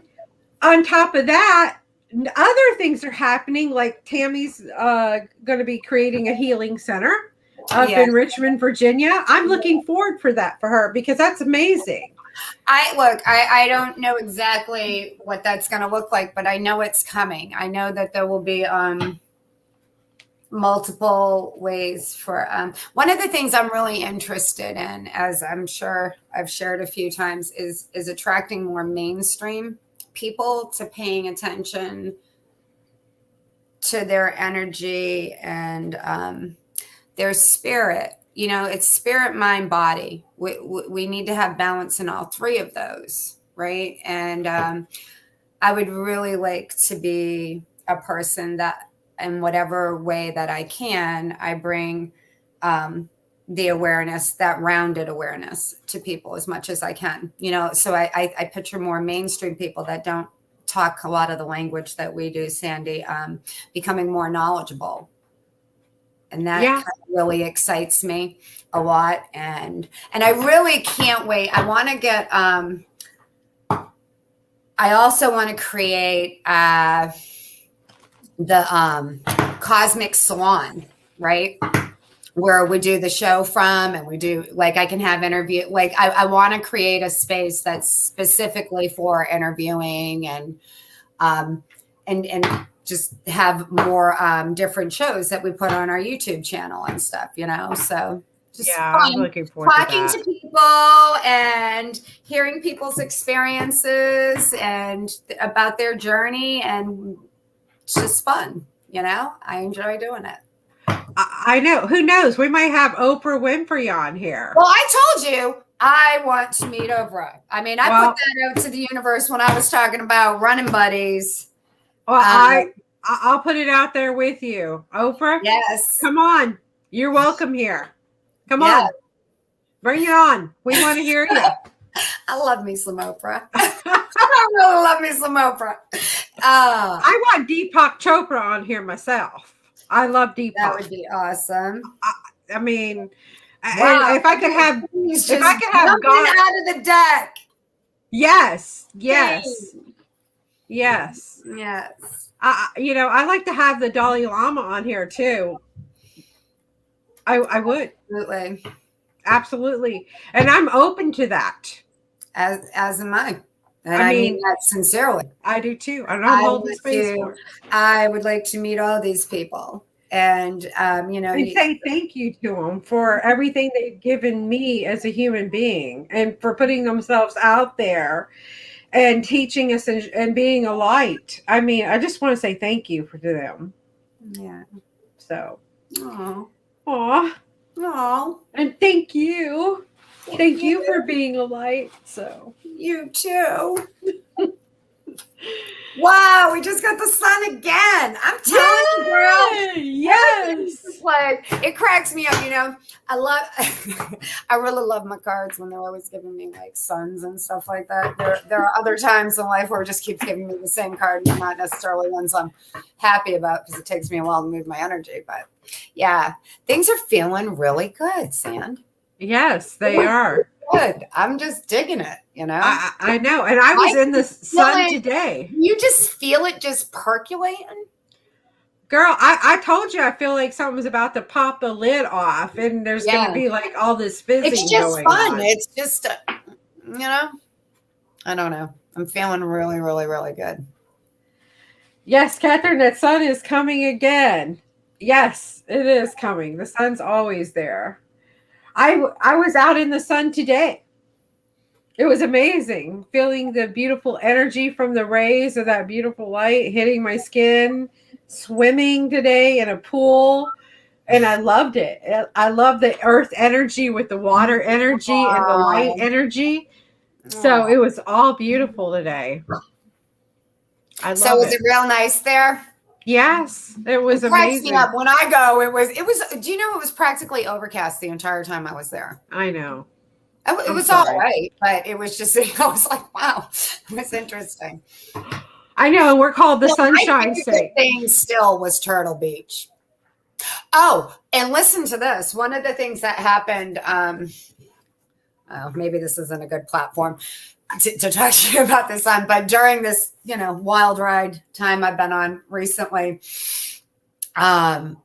on top of that, other things are happening, like Tammy's going to be creating a healing center up in Richmond, Virginia. I'm looking forward for that for her because that's amazing. I don't know exactly what that's going to look like, but I know it's coming. I know that there will be multiple ways for one of the things I'm really interested in, as I'm sure I've shared a few times, is attracting more mainstream people to paying attention to their energy and their spirit it's spirit, mind, body. We need to have balance in all three of those, right? And I would really like to be a person that, in whatever way that I can, I bring the awareness, that rounded awareness, to people as much as I can. So I picture more mainstream people that don't talk a lot of the language that we do, Sandy, becoming more knowledgeable. And that kind of really excites me a lot. And I really can't wait. I want to get, I also want to create the Cosmic Salon, right? Where we do the show from, and we do, like, I can have interview, like, I want to create a space that's specifically for interviewing and just have more different shows that we put on our YouTube channel and stuff, so just I'm looking forward talking to people and hearing people's experiences and about their journey, and it's just fun. I enjoy doing it. I know. Who knows? We might have Oprah Winfrey on here. Well, I told you I want to meet Oprah. I mean, I put that out to the universe when I was talking about running buddies. Well, I'll put it out there with you. Oprah? Yes. Come on. You're welcome here. Come on. Bring it on. We want to hear you. I love me some Oprah. I really love me some Oprah. I want Deepak Chopra on here myself. I love Deepak. That would be awesome. I mean, if I could have gone out of the deck. Yes. I like to have the Dalai Lama on here too. I would. Absolutely. And I'm open to that. As am I. And I mean that sincerely. I do too. I don't hold the space for it. I would like to meet all these people. And, and say thank you to them for everything they've given me as a human being, and for putting themselves out there and teaching us and being a light. I mean, I just want to say thank you to them. Yeah. So. Aww. And thank you. Thank you for being a light. So. You too. Wow, we just got the sun again. I'm telling you, girl. Yes. It cracks me up, I really love my cards when they're always giving me like suns and stuff like that. There are other times in life where it just keeps giving me the same card, and not necessarily ones I'm happy about, because it takes me a while to move my energy. But yeah, things are feeling really good, Sand. Yes, they are. Good. I'm just digging it, I know. And I was in the sun today. You just feel it just percolating? Girl, I told you I feel like something's about to pop the lid off, and there's going to be like all this fizzing going on. It's just fun. It's just, I don't know. I'm feeling really, really, really good. Yes, Catherine, that sun is coming again. Yes, it is coming. The sun's always there. I was out in the sun today. It was amazing, feeling the beautiful energy from the rays of that beautiful light hitting my skin, swimming today in a pool, and I loved it. I love the earth energy with the water energy and the light energy. So it was all beautiful today. So was it real nice there? Yes, it was amazing. Me up. When I go, it was, do you know, it was practically overcast the entire time I was there. I know. It was all right, but it was just, I was like, wow, it was interesting. I know. We're called the Sunshine State. Thing still was Turtle Beach. Oh, and listen to this. One of the things that happened, maybe this isn't a good platform to talk to you about this on, but during this, wild ride time I've been on recently, it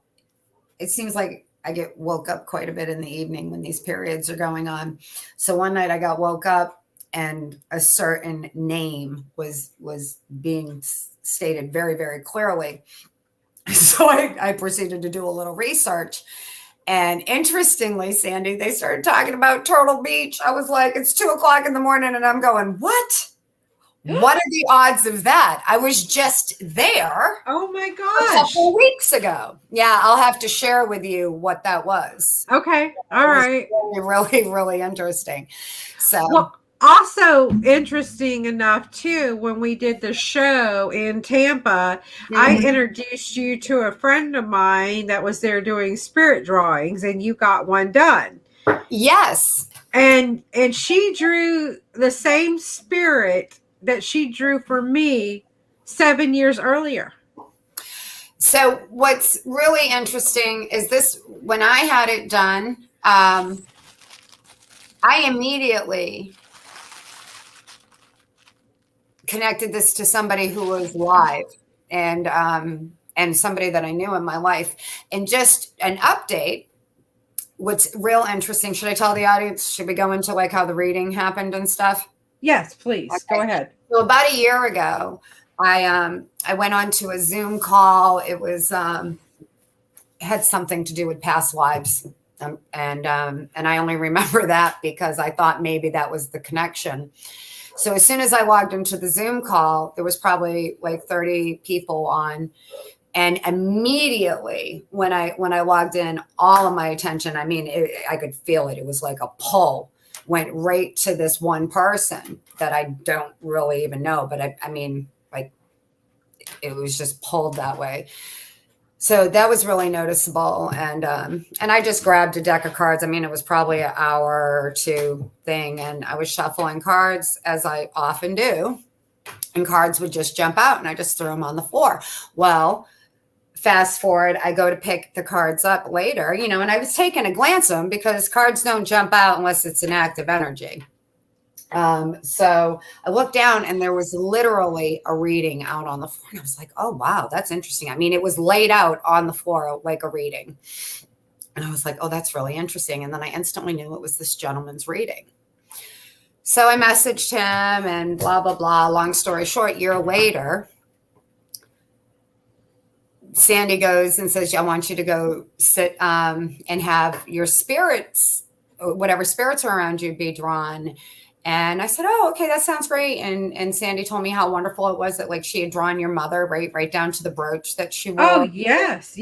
seems like I get woke up quite a bit in the evening when these periods are going on. So one night I got woke up and a certain name was being stated very, very clearly. So I proceeded to do a little research. And interestingly, Sandy, they started talking about Turtle Beach. I was like, it's 2:00 in the morning, and I'm going, what? What are the odds of that? I was just there. Oh my A gosh. couple of weeks ago. Yeah, I'll have to share with you what that was. Okay. All It was right. really, really interesting. So, Well, also interesting enough too, when we did the show in Tampa, I introduced you to a friend of mine that was there doing spirit drawings, and you got one done. yes. And she drew the same spirit that she drew for me 7 years earlier. So what's really interesting is this, when I had it done, I immediately connected this to somebody who was live and somebody that I knew in my life. And just an update, what's real interesting, should I tell the audience, should we go into like how the reading happened and stuff? Yes, please. Okay. Go ahead. So about a year ago, I went on to a Zoom call. It was had something to do with past lives, and I only remember that because I thought maybe that was the connection. So as soon as I logged into the Zoom call, there was probably like 30 people on, and immediately when I logged in, all of my attention, I mean, I could feel it. It was like a pull went right to this one person that I don't really even know, but I mean, like, it was just pulled that way. So that was really noticeable. And I just grabbed a deck of cards. I mean, it was probably an hour or two thing. And I was shuffling cards, as I often do. And cards would just jump out, and I just threw them on the floor. Well, fast forward, I go to pick the cards up later, and I was taking a glance at them because cards don't jump out unless it's an active energy. So I looked down, and there was literally a reading out on the floor. And I was like, oh, wow, that's interesting. I mean, it was laid out on the floor like a reading. And I was like, oh, that's really interesting. And then I instantly knew it was this gentleman's reading. So I messaged him and blah, blah, blah. Long story short, a year later, Sandy goes and says, I want you to go sit and have your spirits, whatever spirits are around you, be drawn. And I said, oh, okay, that sounds great. And Sandy told me how wonderful it was that like she had drawn your mother right down to the brooch that she wore. Oh, yes.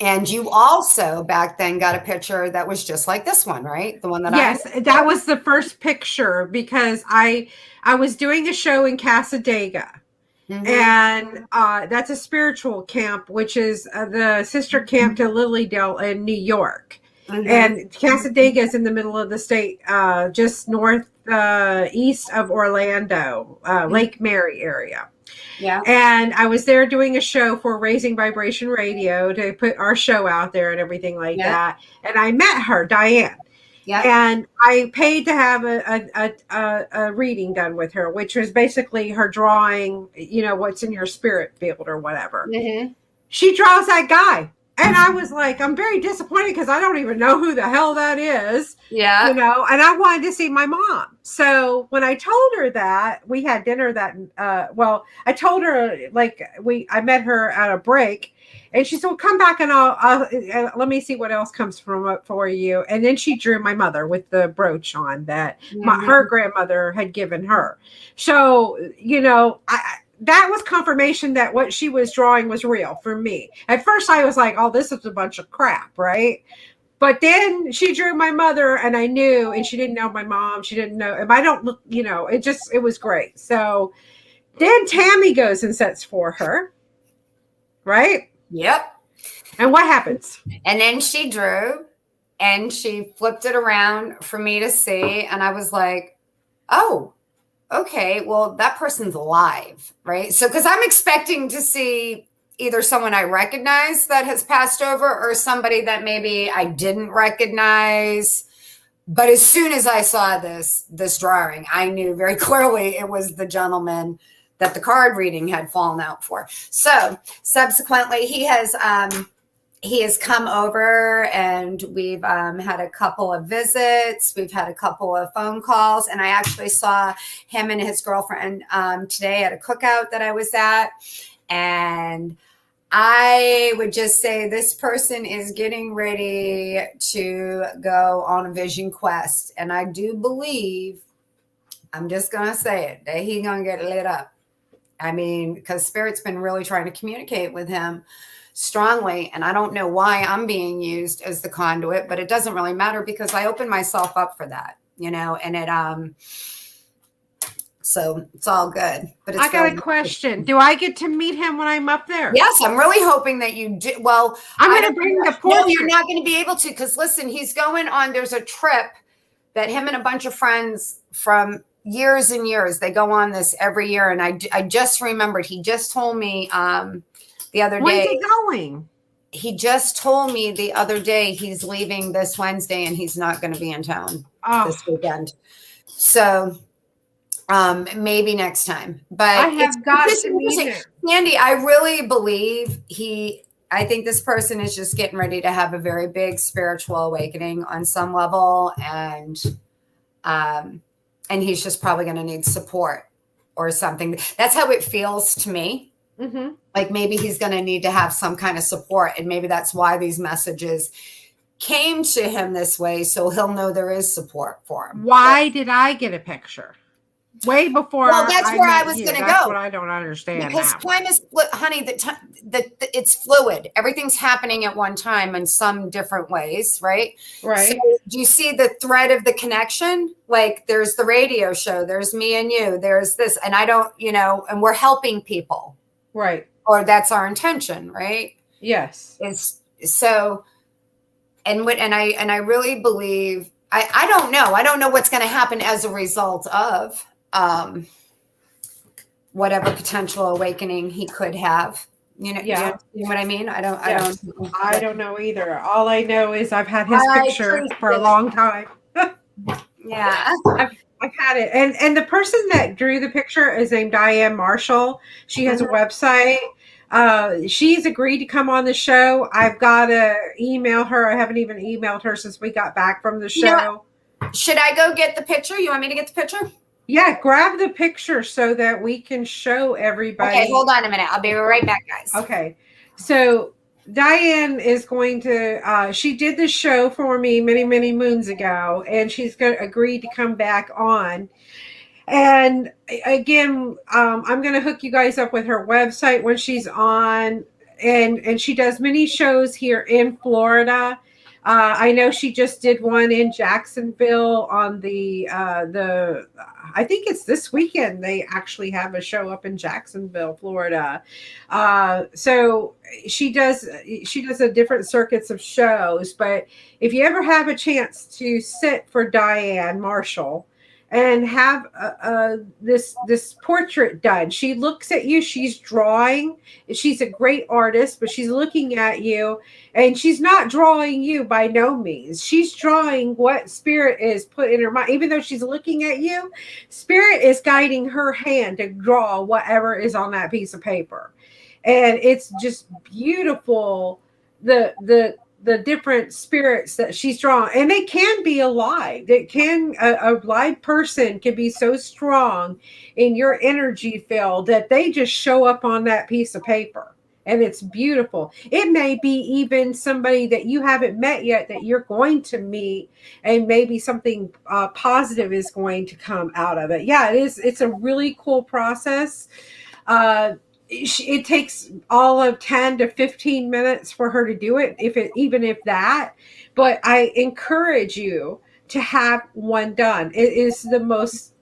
And you also back then got a picture that was just like this one, right? The one that that was the first picture because I was doing a show in Casadega. Mm-hmm. And that's a spiritual camp, which is the sister camp to Lilydale in New York. Mm-hmm. And Casadega is in the middle of the state, just east of Orlando, Lake Mary area. Yeah. And I was there doing a show for Raising Vibration Radio to put our show out there and everything like that. And I met her, Diane. Yeah. And I paid to have a reading done with her, which was basically her drawing, what's in your spirit field or whatever. Mm-hmm. She draws that guy. And I was like, I'm very disappointed because I don't even know who the hell that is. Yeah. And I wanted to see my mom. So when I told her that, we had dinner I told her, I met her at a break. And she said, well, come back and I'll let me see what else comes from it for you. And then she drew my mother with the brooch on that her grandmother had given her. So, that was confirmation that what she was drawing was real for me. At first I was like, oh, this is a bunch of crap, right? But then she drew my mother and I knew, and she didn't know my mom. She didn't know. If I don't look, it was great. So then Tammy goes and sets for her, right? Yep. And what happens? And then she drew and she flipped it around for me to see. And I was like, oh, okay, well, that person's alive, right? So, because I'm expecting to see either someone I recognize that has passed over or somebody that maybe I didn't recognize. But as soon as I saw this drawing, I knew very clearly it was the gentleman that the card reading had fallen out for. So subsequently, he has come over and we've had a couple of visits. We've had a couple of phone calls, and I actually saw him and his girlfriend today at a cookout that I was at. And I would just say this person is getting ready to go on a vision quest. And I do believe I'm just going to say it, that he's going to get lit up. I mean, because Spirit's been really trying to communicate with him strongly. And I don't know why I'm being used as the conduit, but it doesn't really matter because I opened myself up for that, and it, so it's all good. But it's I got a question. Do I get to meet him when I'm up there? Yes, I'm really hoping that you do. Well, I'm going to bring the portrait. No, you're not going to be able to, because listen, he's going on, there's a trip that him and a bunch of friends from years and years, they go on this every year. And I just remembered, he just told me the other day. When's he going? He just told me the other day he's leaving this Wednesday and he's not going to be in town this weekend. So maybe next time. But I have got to meet him. Andy, I really believe I think this person is just getting ready to have a very big spiritual awakening on some level. And he's just probably going to need support or something. That's how it feels to me. Mm-hmm. Like maybe he's going to need to have some kind of support. And maybe that's why these messages came to him this way. So he'll know there is support for him. Why did I get a picture? Way before. Well, that's where I was going to go. That's what I don't understand. Because time is, honey, it's fluid. Everything's happening at one time in some different ways, right? Right. So do you see the thread of the connection? Like there's the radio show, there's me and you, there's this, and I don't, and we're helping people. Right. Or that's our intention, right? Yes. It's so, and I really believe, I don't know. I don't know what's going to happen as a result of whatever potential awakening he could have. Yeah. You know what I mean? I don't know either. All I know is I've had his picture for a long time. Yeah. I've had it. And the person that drew the picture is named Diane Marshall. She has a website. She's agreed to come on the show. I've got to email her. I haven't even emailed her since we got back from the show. Should I go get the picture? You want me to get the picture? Yeah, grab the picture so that we can show everybody. Okay, hold on a minute. I'll be right back, guys. Okay. So Diane is going to, she did this show for me many, many moons ago, and she's going to agree to come back on. And again, I'm going to hook you guys up with her website when she's on. And she does many shows here in Florida. I know she just did one in Jacksonville on I think it's this weekend. They actually have a show up in Jacksonville, Florida. So she does a different circuits of shows. But if you ever have a chance to sit for Diane Marshall and have this portrait done, she looks at you, she's drawing. She's a great artist, but she's looking at you, and she's not drawing you by no means. She's drawing what Spirit is put in her mind. Even though she's looking at you, Spirit is guiding her hand to draw whatever is on that piece of paper. And it's just beautiful, the different spirits that she's drawn, and they can be alive. A live person can be so strong in your energy field that they just show up on that piece of paper, and it's beautiful. It may be even somebody that you haven't met yet that you're going to meet, and maybe something positive is going to come out of it. Yeah, it is. It's a really cool process. It takes all of 10 to 15 minutes for her to do it, even if that. But I encourage you to have one done. It is the most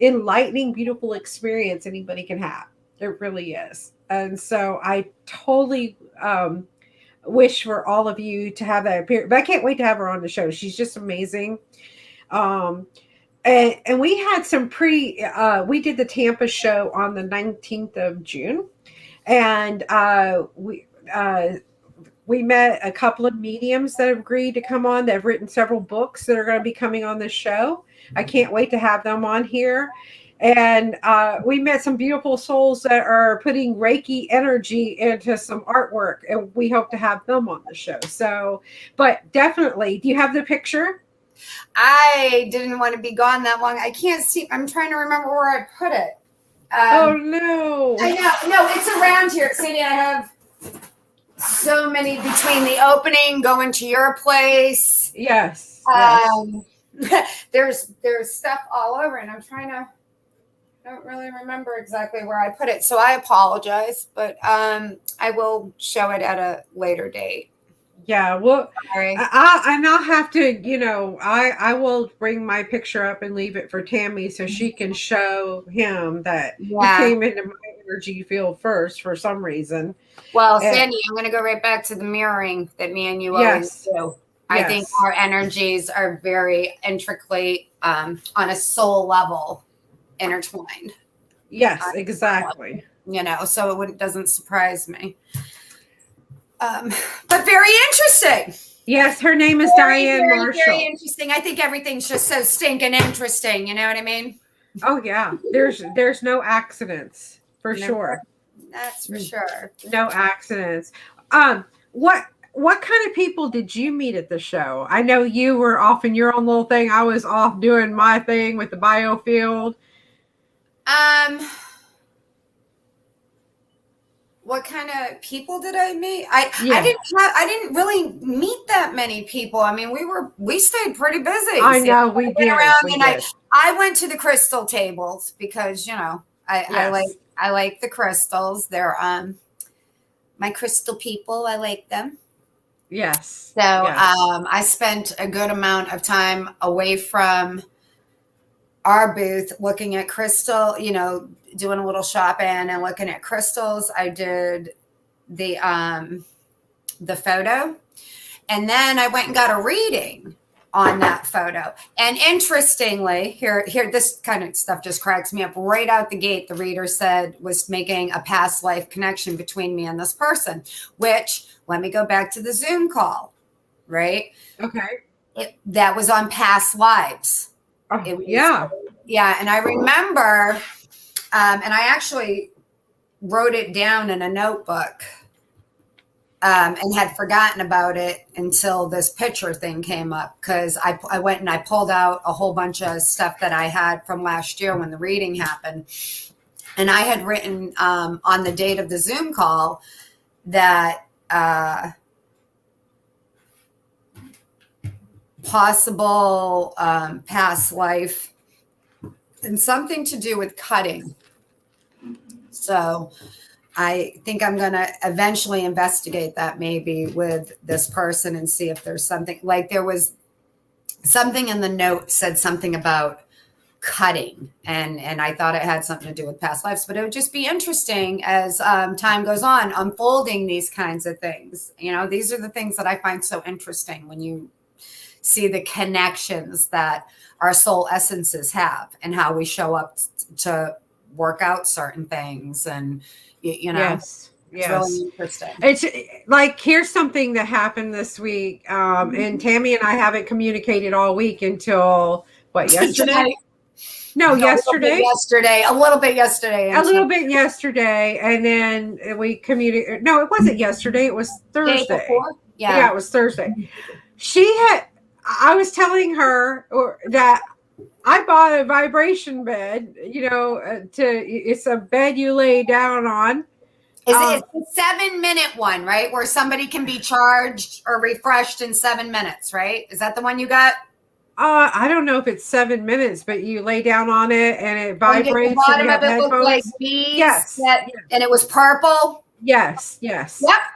enlightening, beautiful experience anybody can have. It really is. And so I totally wish for all of you to have that appearance. But I can't wait to have her on the show. She's just amazing. And we had some we did the Tampa show on the 19th of June. And we met a couple of mediums that have agreed to come on. They've written several books that are going to be coming on this show. I can't wait to have them on here. And we met some beautiful souls that are putting Reiki energy into some artwork. And we hope to have them on the show. So, but definitely, do you have the picture? I didn't want to be gone that long. I can't see. I'm trying to remember where I put it. Oh, no. I know. No, it's around here. Sadie, I have so many between the opening, going to your place. Yes. there's stuff all over, and I don't really remember exactly where I put it, so I apologize, but I will show it at a later date. Yeah, well, Sorry. and I'll have to, I will bring my picture up and leave it for Tammy so she can show him that he Yeah. came into my energy field first for some reason. Well, And Sandy, I'm going to go right back to the mirroring that me and you always yes, do. I think yes, our energies are very intricately, on a soul level, intertwined. yes, exactly. So it doesn't surprise me. But very interesting. Yes, her name is Very, Diane very, very Marshall. interesting. I think everything's just so stinking interesting. You know what I mean? Oh yeah, there's no accidents for No, sure. that's for sure. No accidents. What kind of people did you meet at the show? I know you were off in your own little thing. I was off doing my thing with the biofield. What kind of people did I meet? Yeah, I didn't really meet that many people. I mean, we stayed pretty busy. I know I we went did. around We and did. I went to the crystal tables because Yes. I like the crystals. They're my crystal people. I like them. Yes. So Yes. I spent a good amount of time away from our booth looking at crystal, doing a little shopping and looking at crystals. I did the photo, and then I went and got a reading on that photo. And interestingly, here this kind of stuff just cracks me up right out the gate. The reader was making a past life connection between me and this person, which, let me go back to the Zoom call, right? Okay. That was on past lives. Oh, It was, yeah. yeah. And I remember, and I actually wrote it down in a notebook, and had forgotten about it until this picture thing came up, because I went and I pulled out a whole bunch of stuff that I had from last year when the reading happened. And I had written on the date of the Zoom call that possible past life and something to do with cutting. So I think I'm going to eventually investigate that, maybe with this person, and see if there's something. Like, there was something in the note said something about cutting, and I thought it had something to do with past lives. But it would just be interesting as time goes on, unfolding these kinds of things. These are the things that I find so interesting when you see the connections that our soul essences have and how we show up to work out certain things. And Yes. it's really interesting. It's like, here's something that happened this week. And Tammy and I haven't communicated all week until yesterday? No, yesterday. A little bit yesterday. A little bit yesterday. And then we communicated. No, it wasn't yesterday. It was Thursday. Yeah, it was Thursday. I was telling her that I bought a vibration bed, it's a bed you lay down on. It's the 7-minute one, right? Where somebody can be charged or refreshed in 7 minutes, right? Is that the one you got? I don't know if it's 7 minutes, but you lay down on it and it vibrates. The bottom and you have of it headphones. looked like bees. Yes. And it was purple. Yes. Yep.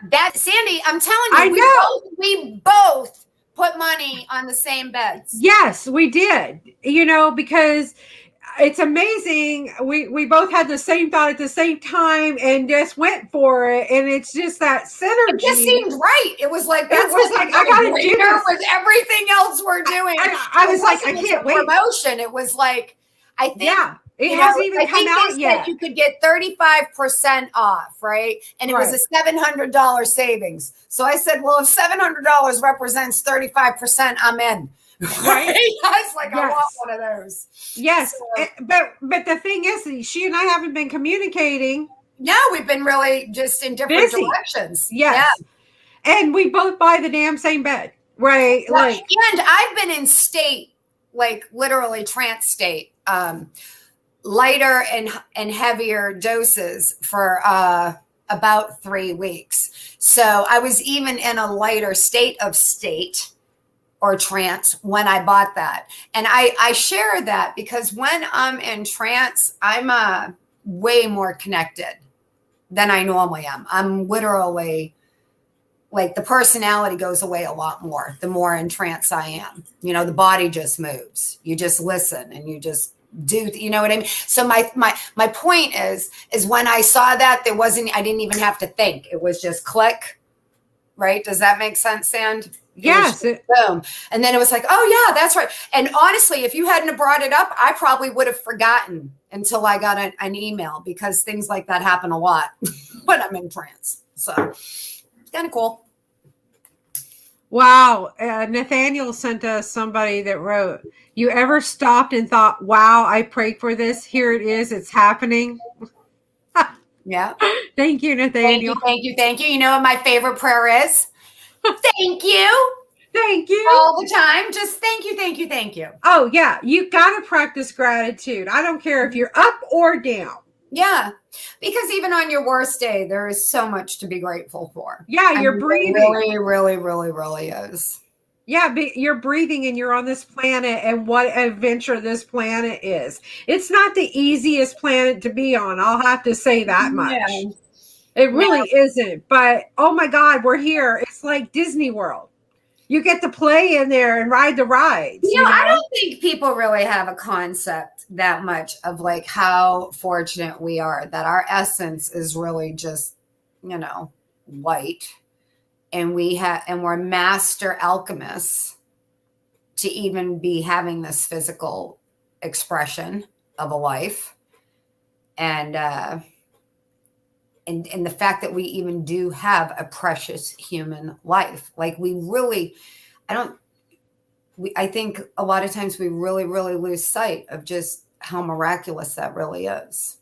That, Sandy, I'm telling you, I know. We both put money on the same beds. Yes, we did. Because it's amazing. We both had the same thought at the same time and just went for it. And it's just that synergy. It just seemed right. It was like, I got to do this with everything else we're doing. I was like, I can't wait. Promotion. It was like, I think. Yeah. It hasn't even come out yet. You could get 35% off, right? And it was a $700 savings. So I said, well, if $700 represents 35%, I'm in. Right? I was like, I want one of those. Yes. So, but the thing is, she and I haven't been communicating. No, we've been really just in different directions. Yes. Yeah. And we both buy the damn same bed. Right. Yeah. And I've been in state, like literally trance state, lighter and heavier doses for about 3 weeks. So I was even in a lighter state, or trance when I bought that. And I share that because when I'm in trance, I'm way more connected than I normally am. I'm literally like the personality goes away a lot more the more in trance I am. You know, the body just moves. You just listen and you just do, you know what I mean? So my point is when I saw that, I didn't even have to think. It was just click, right? Does that make sense, Sand? Yes. Boom. And then it was like, oh yeah, that's right. And honestly, if you hadn't brought it up, I probably would have forgotten until I got an email, because things like that happen a lot when I'm in trance. So it's kind of cool. Wow. Nathaniel sent us somebody that wrote, you ever stopped and thought, wow, I prayed for this. Here it is. It's happening. Yeah. Thank you, Nathaniel. Thank you. You know what my favorite prayer is? Thank you. Thank you. All the time. Just thank you. Oh, yeah. You got to practice gratitude. I don't care if you're up or down. Yeah. Because even on your worst day, there is so much to be grateful for. Yeah, you're breathing. Really is. Yeah, but you're breathing and you're on this planet, and what adventure this planet is. It's not the easiest planet to be on. I'll have to say that much. Yeah. It really isn't. But oh my God, we're here. It's like Disney World. You get to play in there and ride the rides. You know, I don't think people really have a concept that much of like how fortunate we are that our essence is really just, you know, light. And we're master alchemists to even be having this physical expression of a life. And the fact that we even do have a precious human life. Like I think a lot of times we really lose sight of just how miraculous that really is.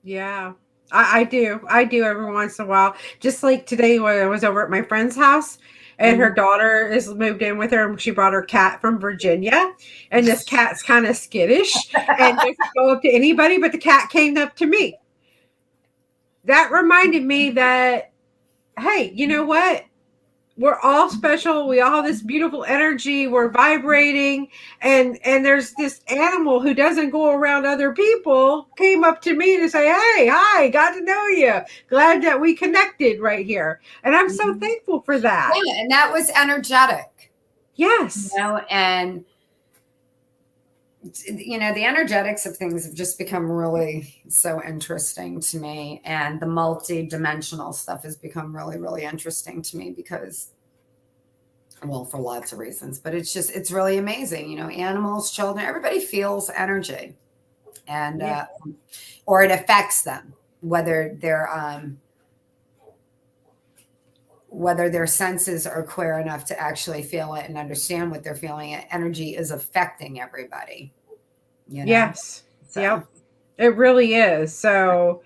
Yeah. I do every once in a while. Just like today when I was over at my friend's house and her daughter is moved in with her, and she brought her cat from Virginia, and this cat's kind of skittish and doesn't go up to anybody, but the cat came up to me. That reminded me that, hey, you know what? We're all special. We all have this beautiful energy. We're vibrating. And there's this animal who doesn't go around other people came up to me to say, hey, hi, got to know you. Glad that we connected right here. And I'm so thankful for that. Yeah, and that was energetic. Yes. You know, and you know, the energetics of things have just become really so interesting to me. And the multi-dimensional stuff has become really interesting to me because, well, for lots of reasons, but it's really amazing. You know, animals, children, everybody feels energy, and or it affects them, whether their senses are clear enough to actually feel it and understand what they're feeling. Energy is affecting everybody. You know? Yes. So. Yep. It really is. So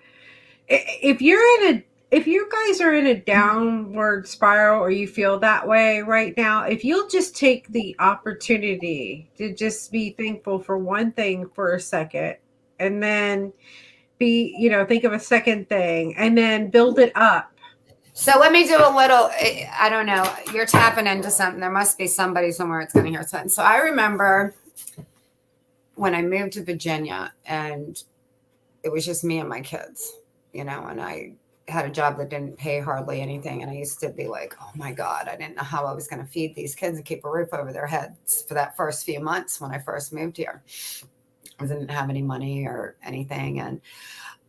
if you guys are in a downward spiral, or you feel that way right now, if you'll just take the opportunity to just be thankful for one thing for a second, and then think of a second thing, and then build it up. So let me do a little, I don't know, you're tapping into something. There must be somebody somewhere that's going to hear something. So I remember when I moved to Virginia, and it was just me and my kids, you know, and I had a job that didn't pay hardly anything. And I used to be like, oh my God, I didn't know how I was going to feed these kids and keep a roof over their heads for that first few months when I first moved here. I didn't have any money or anything. And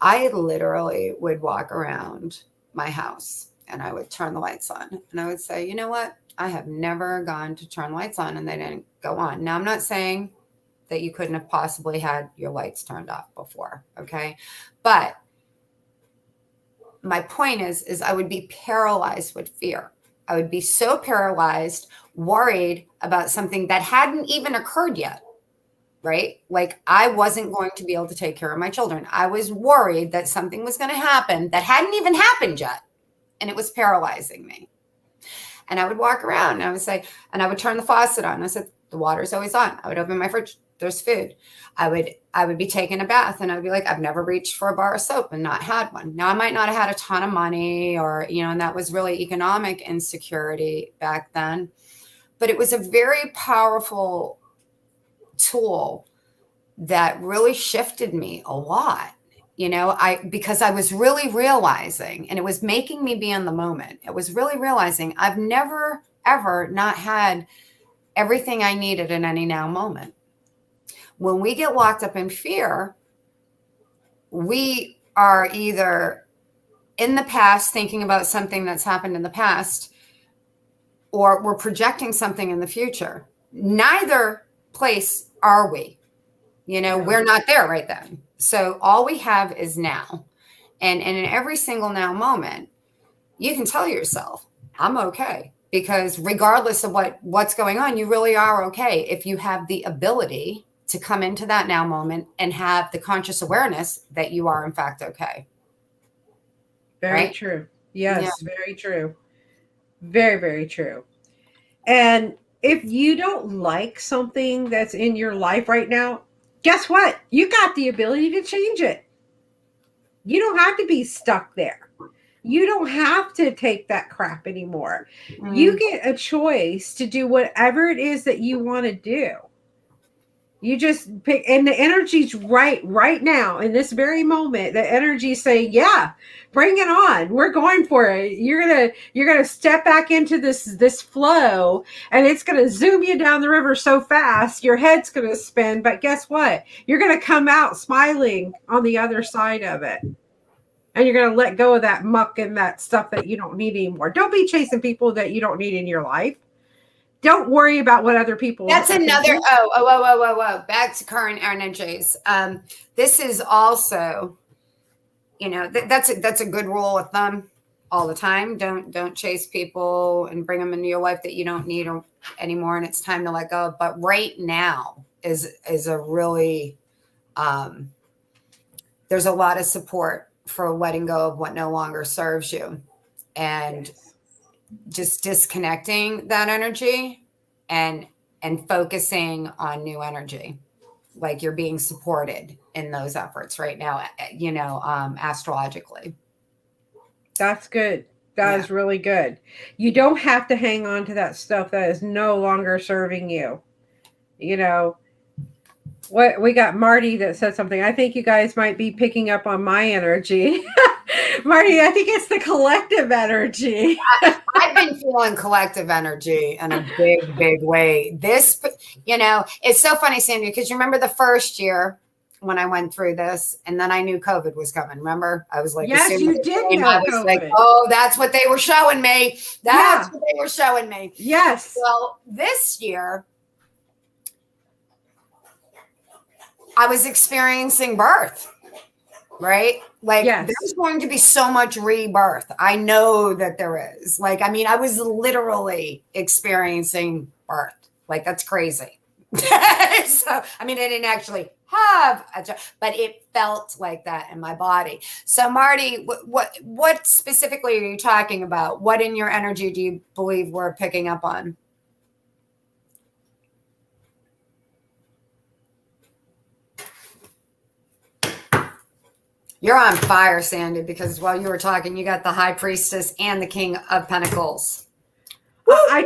I literally would walk around my house and I would turn the lights on, and I would say, you know what? I have never gone to turn lights on and they didn't go on. Now, I'm not saying that you couldn't have possibly had your lights turned off before. Okay. But my point is I would be paralyzed with fear. I would be so paralyzed, worried about something that hadn't even occurred yet. Right? Like I wasn't going to be able to take care of my children. I was worried that something was going to happen that hadn't even happened yet. And it was paralyzing me. And I would walk around and I would say, and I would turn the faucet on. I said, the water's always on. I would open my fridge. There's food. I would be taking a bath, and I would be like, I've never reached for a bar of soap and not had one. Now I might not have had a ton of money, or, you know, and that was really economic insecurity back then. but it was a very powerful tool that really shifted me a lot. Because I was really realizing, and it was making me be in the moment. It was really realizing I've never, ever not had everything I needed in any now moment. When we get locked up in fear, we are either in the past thinking about something that's happened in the past, or we're projecting something in the future. Neither place are we. We're not there right then. So all we have is now. And in every single now moment, you can tell yourself, I'm okay. Because regardless of what's going on, you really are okay if you have the ability to come into that now moment and have the conscious awareness that you are in fact okay. Very true. Yes, very true. Very, very true. And if you don't like something that's in your life right now, guess what? You got the ability to change it. You don't have to be stuck there. You don't have to take that crap anymore. You get a choice to do whatever it is that you want to do. You just pick, and the energy's right now in this very moment. The energy's saying, "Yeah, bring it on. We're going for it. You're gonna step back into this flow, and it's gonna zoom you down the river so fast, your head's gonna spin. But guess what? You're gonna come out smiling on the other side of it, and you're gonna let go of that muck and that stuff that you don't need anymore. Don't be chasing people that you don't need in your life. Don't worry about what other people. That's another. Oh. Back to current energies. This is also, that's a good rule of thumb all the time. Don't chase people and bring them into your life that you don't need anymore, and it's time to let go. But right now is a really there's a lot of support for letting go of what no longer serves you, and just disconnecting that energy and focusing on new energy. Like you're being supported in those efforts right now, astrologically. That's good. That is really good. You don't have to hang on to that stuff that is no longer serving you. What we got Marty that said something. I think you guys might be picking up on my energy. Marty, I think it's the collective energy. I've been feeling collective energy in a big, big way. This, it's so funny, Sandy, because you remember the first year when I went through this, and then I knew COVID was coming. Remember? I was like, yes, you did know I was COVID. Like, oh, that's what they were showing me. That's what they were showing me. Yes. Well, this year, I was experiencing birth, right? Like there's going to be so much rebirth. I know that there is. I was literally experiencing birth. Like, that's crazy. So, I didn't actually have but it felt like that in my body. So, Marty, what specifically are you talking about? What in your energy do you believe we're picking up on? You're on fire, Sandy, because while you were talking, you got the High Priestess and the King of Pentacles. I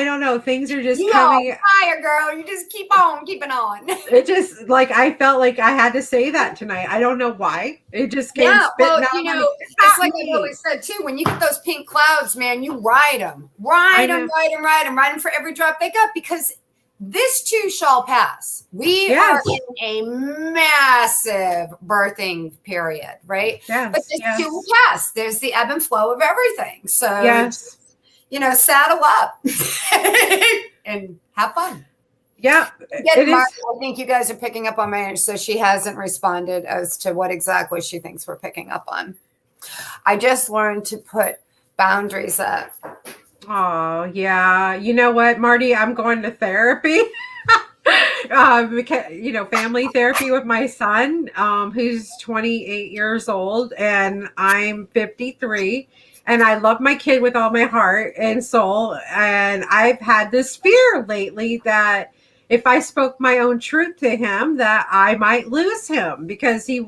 don't know. Things are just coming. Fire, girl. You just keep on keeping on. It just I felt like I had to say that tonight. I don't know why. It just came spitting out. It's like I always said too. When you get those pink clouds, man, you ride them for every drop they got, because this too shall pass. We are in a massive birthing period, right? Yes, but this too will pass. There's the ebb and flow of everything. So, saddle up and have fun. Yeah. I think you guys are picking up on my energy. So she hasn't responded as to what exactly she thinks we're picking up on. I just learned to put boundaries up. Oh, yeah. You know what, Marty? I'm going to therapy. Family therapy with my son, who's 28 years old, and I'm 53. And I love my kid with all my heart and soul. And I've had this fear lately that if I spoke my own truth to him, that I might lose him, because he,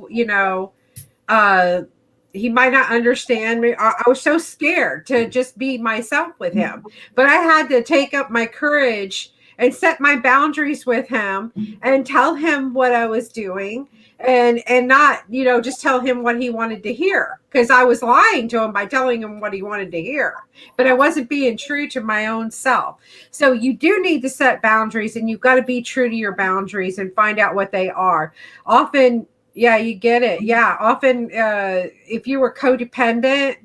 he might not understand me. I was so scared to just be myself with him, but I had to take up my courage and set my boundaries with him and tell him what I was doing, and not, just tell him what he wanted to hear, because I was lying to him by telling him what he wanted to hear, but I wasn't being true to my own self. So you do need to set boundaries, and you've got to be true to your boundaries and find out what they are. Often, yeah, you get it. Yeah, often if you were codependent,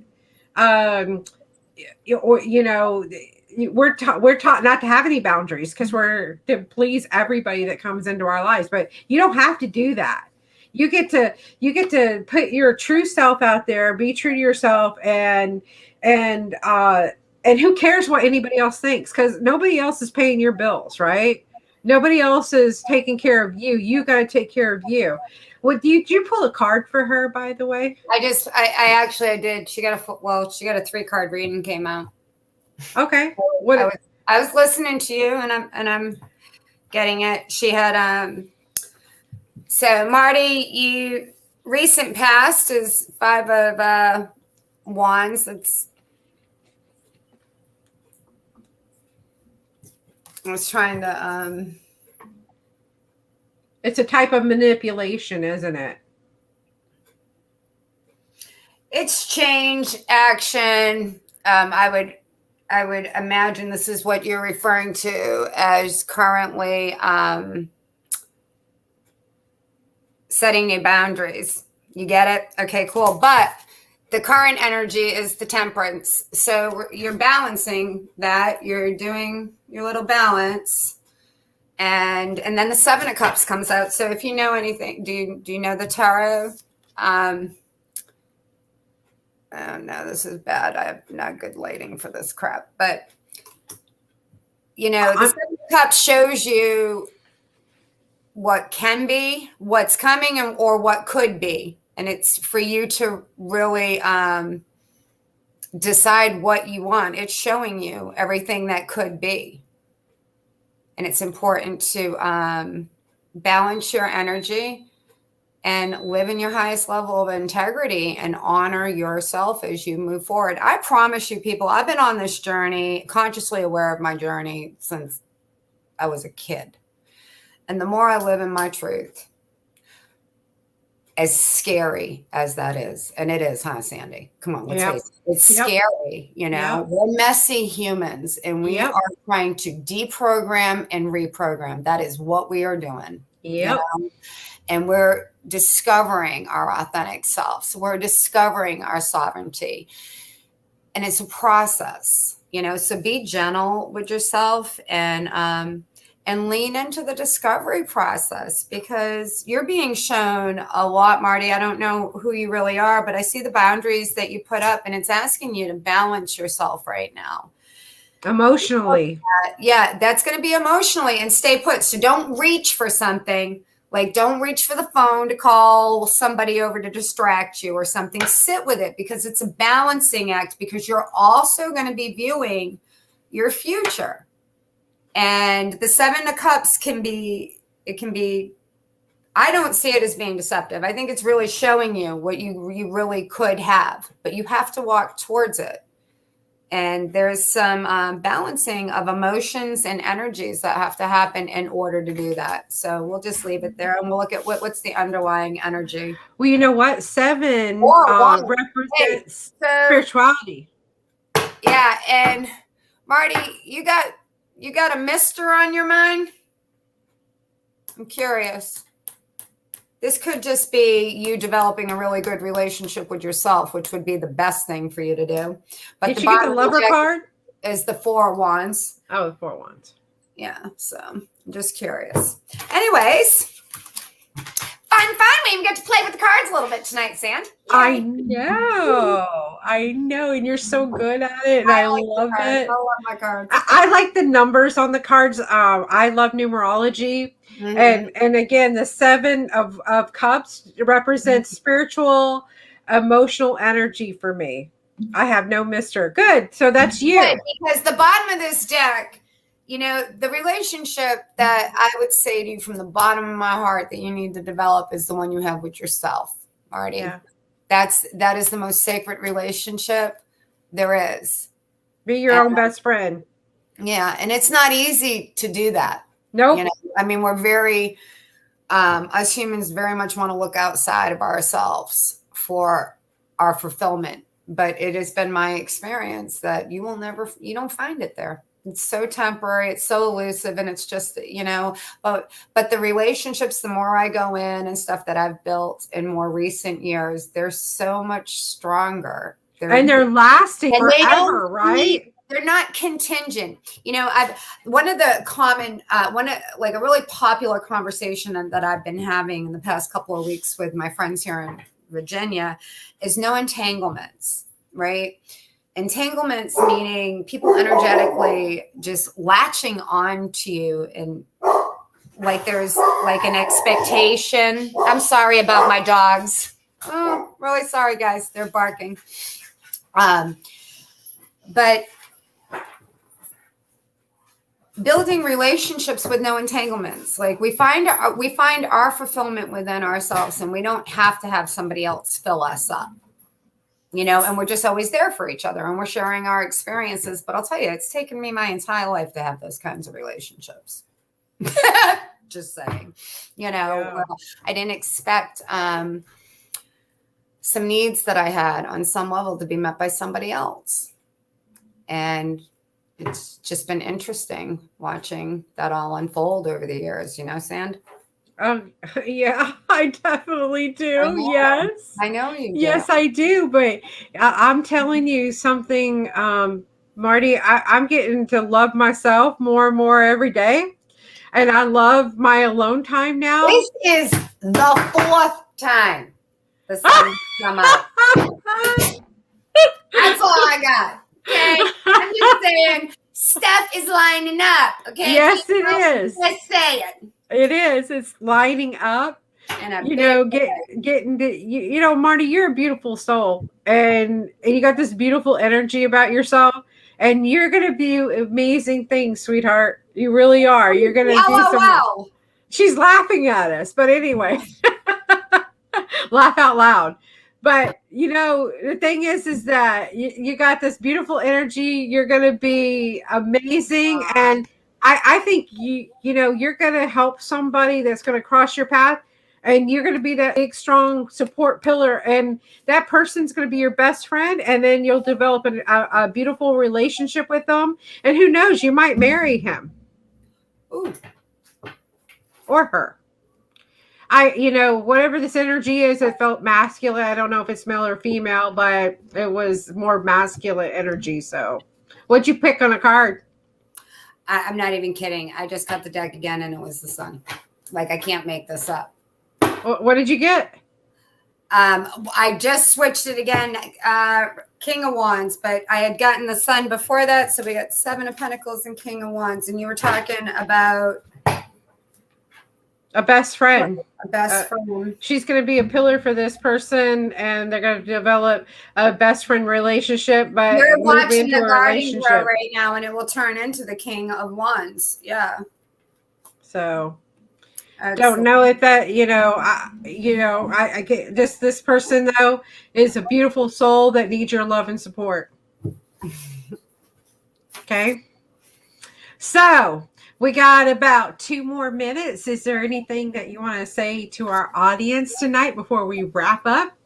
um, or we're taught not to have any boundaries because we're to please everybody that comes into our lives. But you don't have to do that. You get to put your true self out there, be true to yourself, and and who cares what anybody else thinks, because nobody else is paying your bills, right? Nobody else is taking care of you. You got to take care of you. What did you pull a card for her, by the way? I did. She got a 3-card reading came out. Okay. What? I was listening to you, and I'm getting it. She had so Marty, you recent past is 5 of wands. I was trying to It's a type of manipulation, isn't it? It's change, action. I would imagine this is what you're referring to as currently setting new boundaries. You get it? Okay, cool. But the current energy is the temperance. So you're balancing that. You're doing your little balance. And then the 7 of Cups comes out. So if you know anything, do you know the tarot? Oh no, this is bad. I have not good lighting for this crap. But the 7 of Cups shows you what can be, what's coming, or what could be. And it's for you to really decide what you want. It's showing you everything that could be. And it's important to balance your energy and live in your highest level of integrity and honor yourself as you move forward. I promise you, people, I've been on this journey, consciously aware of my journey since I was a kid. And the more I live in my truth, as scary as that is, and it is, huh, Sandy? Come on, let's face it. It's scary, Yep. We're messy humans, and we are trying to deprogram and reprogram. That is what we are doing. Yep. And we're discovering our authentic selves. We're discovering our sovereignty. And it's a process, so be gentle with yourself and lean into the discovery process, because you're being shown a lot, Marty. I don't know who you really are, but I see the boundaries that you put up, and it's asking you to balance yourself right now. Emotionally. Yeah, that's going to be emotionally, and stay put. So don't reach for something. Like, don't reach for the phone to call somebody over to distract you or something. Sit with it, because it's a balancing act, because you're also going to be viewing your future. And the 7 of Cups can be, I don't see it as being deceptive. I think it's really showing you what you really could have, but you have to walk towards it. And there's some balancing of emotions and energies that have to happen in order to do that. So we'll just leave it there, and we'll look at what's the underlying energy. Well, you know what? 7 represents spirituality. Yeah. And Marty, you got a mister on your mind? I'm curious. This could just be you developing a really good relationship with yourself, which would be the best thing for you to do. But did you get the Lover card? Is the 4 of Wands. Oh, the 4 of Wands. Yeah, so I'm just curious. Anyways, fun. We even get to play with the cards a little bit tonight, Sand. I know, and you're so good at it, and I love it. I love my cards. I like the numbers on the cards. I love numerology. Mm-hmm. And again, the 7 of Cups represents spiritual, emotional energy for me. I have no mister. Good. So that's you. Good, because the bottom of this deck, the relationship that I would say to you from the bottom of my heart that you need to develop is the one you have with yourself, Marty. Yeah. That is the most sacred relationship there is. Be your own best friend. Yeah. And it's not easy to do that. Nope. You know, I mean, we're very, us humans very much want to look outside of ourselves for our fulfillment. But it has been my experience that you don't find it there. It's so temporary, it's so elusive, and it's just, you know, but the relationships, the more I go in and stuff that I've built in more recent years, they're so much stronger. They're lasting forever, right? They're not contingent. You know, one of the common, like a really popular conversation that I've been having in the past couple of weeks with my friends here in Virginia is no entanglements, right? Entanglements meaning people energetically just latching on to you, and like there's like an expectation. I'm sorry about my dogs. Oh, really sorry, guys. They're barking. But building relationships with no entanglements, like we find our fulfillment within ourselves, and we don't have to have somebody else fill us up. You know, and we're just always there for each other, and we're sharing our experiences. But I'll tell you, it's taken me my entire life to have those kinds of relationships. Just saying, you know, I didn't expect some needs that I had on some level to be met by somebody else. And it's just been interesting watching that all unfold over the years, you know, Sand? Yeah, I definitely do. Yes. I know you do. Yes, I do. But I'm telling you something, Marty, I'm getting to love myself more and more every day. And I love my alone time now. This is the fourth time the sun's come up. That's all I got. Okay. I'm just saying stuff is lining up. Okay. Yes, it is. Just saying. It is. It's lining up. And you know, getting to, you know, Marty, you're a beautiful soul, and you got this beautiful energy about yourself, and you're gonna do amazing things, sweetheart. You really are. You're gonna do some. Wow. She's laughing at us, but anyway, laugh out loud. But you know, the thing is that you got this beautiful energy. You're gonna be amazing, and I think you know, you're gonna help somebody that's gonna cross your path. And you're going to be that big, strong support pillar. And that person's going to be your best friend. And then you'll develop a beautiful relationship with them. And who knows, you might marry him. Ooh. Or her. You know, whatever this energy is, it felt masculine. I don't know if it's male or female, but it was more masculine energy. So what'd you pick on a card? I'm not even kidding. I just got the deck again, and it was the sun. Like, I can't make this up. What did you get? I just switched it again, King of Wands, but I had gotten the Sun before that, so we got Seven of Pentacles and King of Wands, and you were talking about a best friend. A best friend. She's going to be a pillar for this person, and they're going to develop a best friend relationship. But you're watching the garden grow right now, and it will turn into the King of Wands. Yeah. So. Don't know if that, you know, I get this person though is a beautiful soul that needs your love and support. Okay. So we got about 2 more minutes. Is there anything that you want to say to our audience tonight before we wrap up?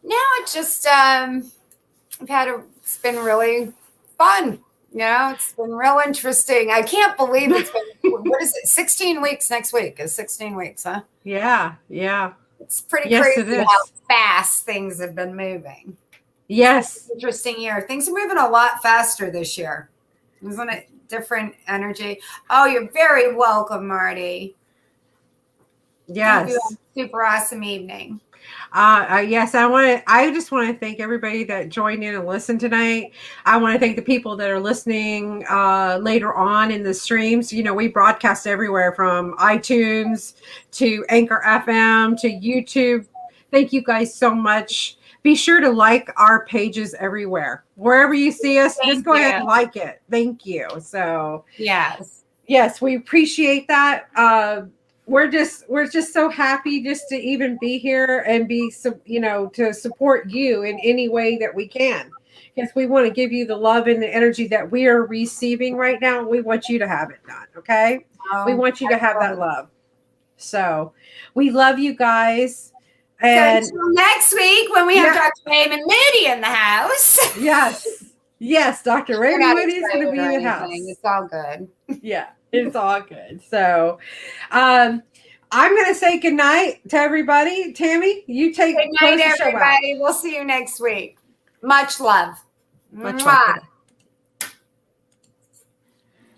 No, it's just, it's been really fun. You know, it's been real interesting. I can't believe it's been, what is it, 16 weeks next week? Is 16 weeks, huh? Yeah, yeah. It's pretty crazy how fast things have been moving. Yes. Interesting year. Things are moving a lot faster this year. Isn't it different energy? Oh, you're very welcome, Marty. Yes. Thank you. Super awesome evening. Yes, I just want to thank everybody that joined in and listened tonight. I want to thank the people that are listening later on in the streams. You know, we broadcast everywhere from iTunes to Anchor FM to YouTube. Thank you guys so much. Be sure to like our pages everywhere. Wherever you see us, just go ahead and like it. Thank you. So yes, we appreciate that. we're just so happy just to even be here and be, to support you in any way that we can. Because we want to give you the love and the energy that we are receiving right now. We want you to have it done. Okay. We want you to have that love. So we love you guys. And so until next week when we have Dr. Raven Moody in the house. Yes, Dr. Raven Moody is going to be in the house. It's all good. Yeah, it's all good. So I'm going to say good night to everybody. Tammy, you take good night, everybody. We'll see you next week. Much love. Much love.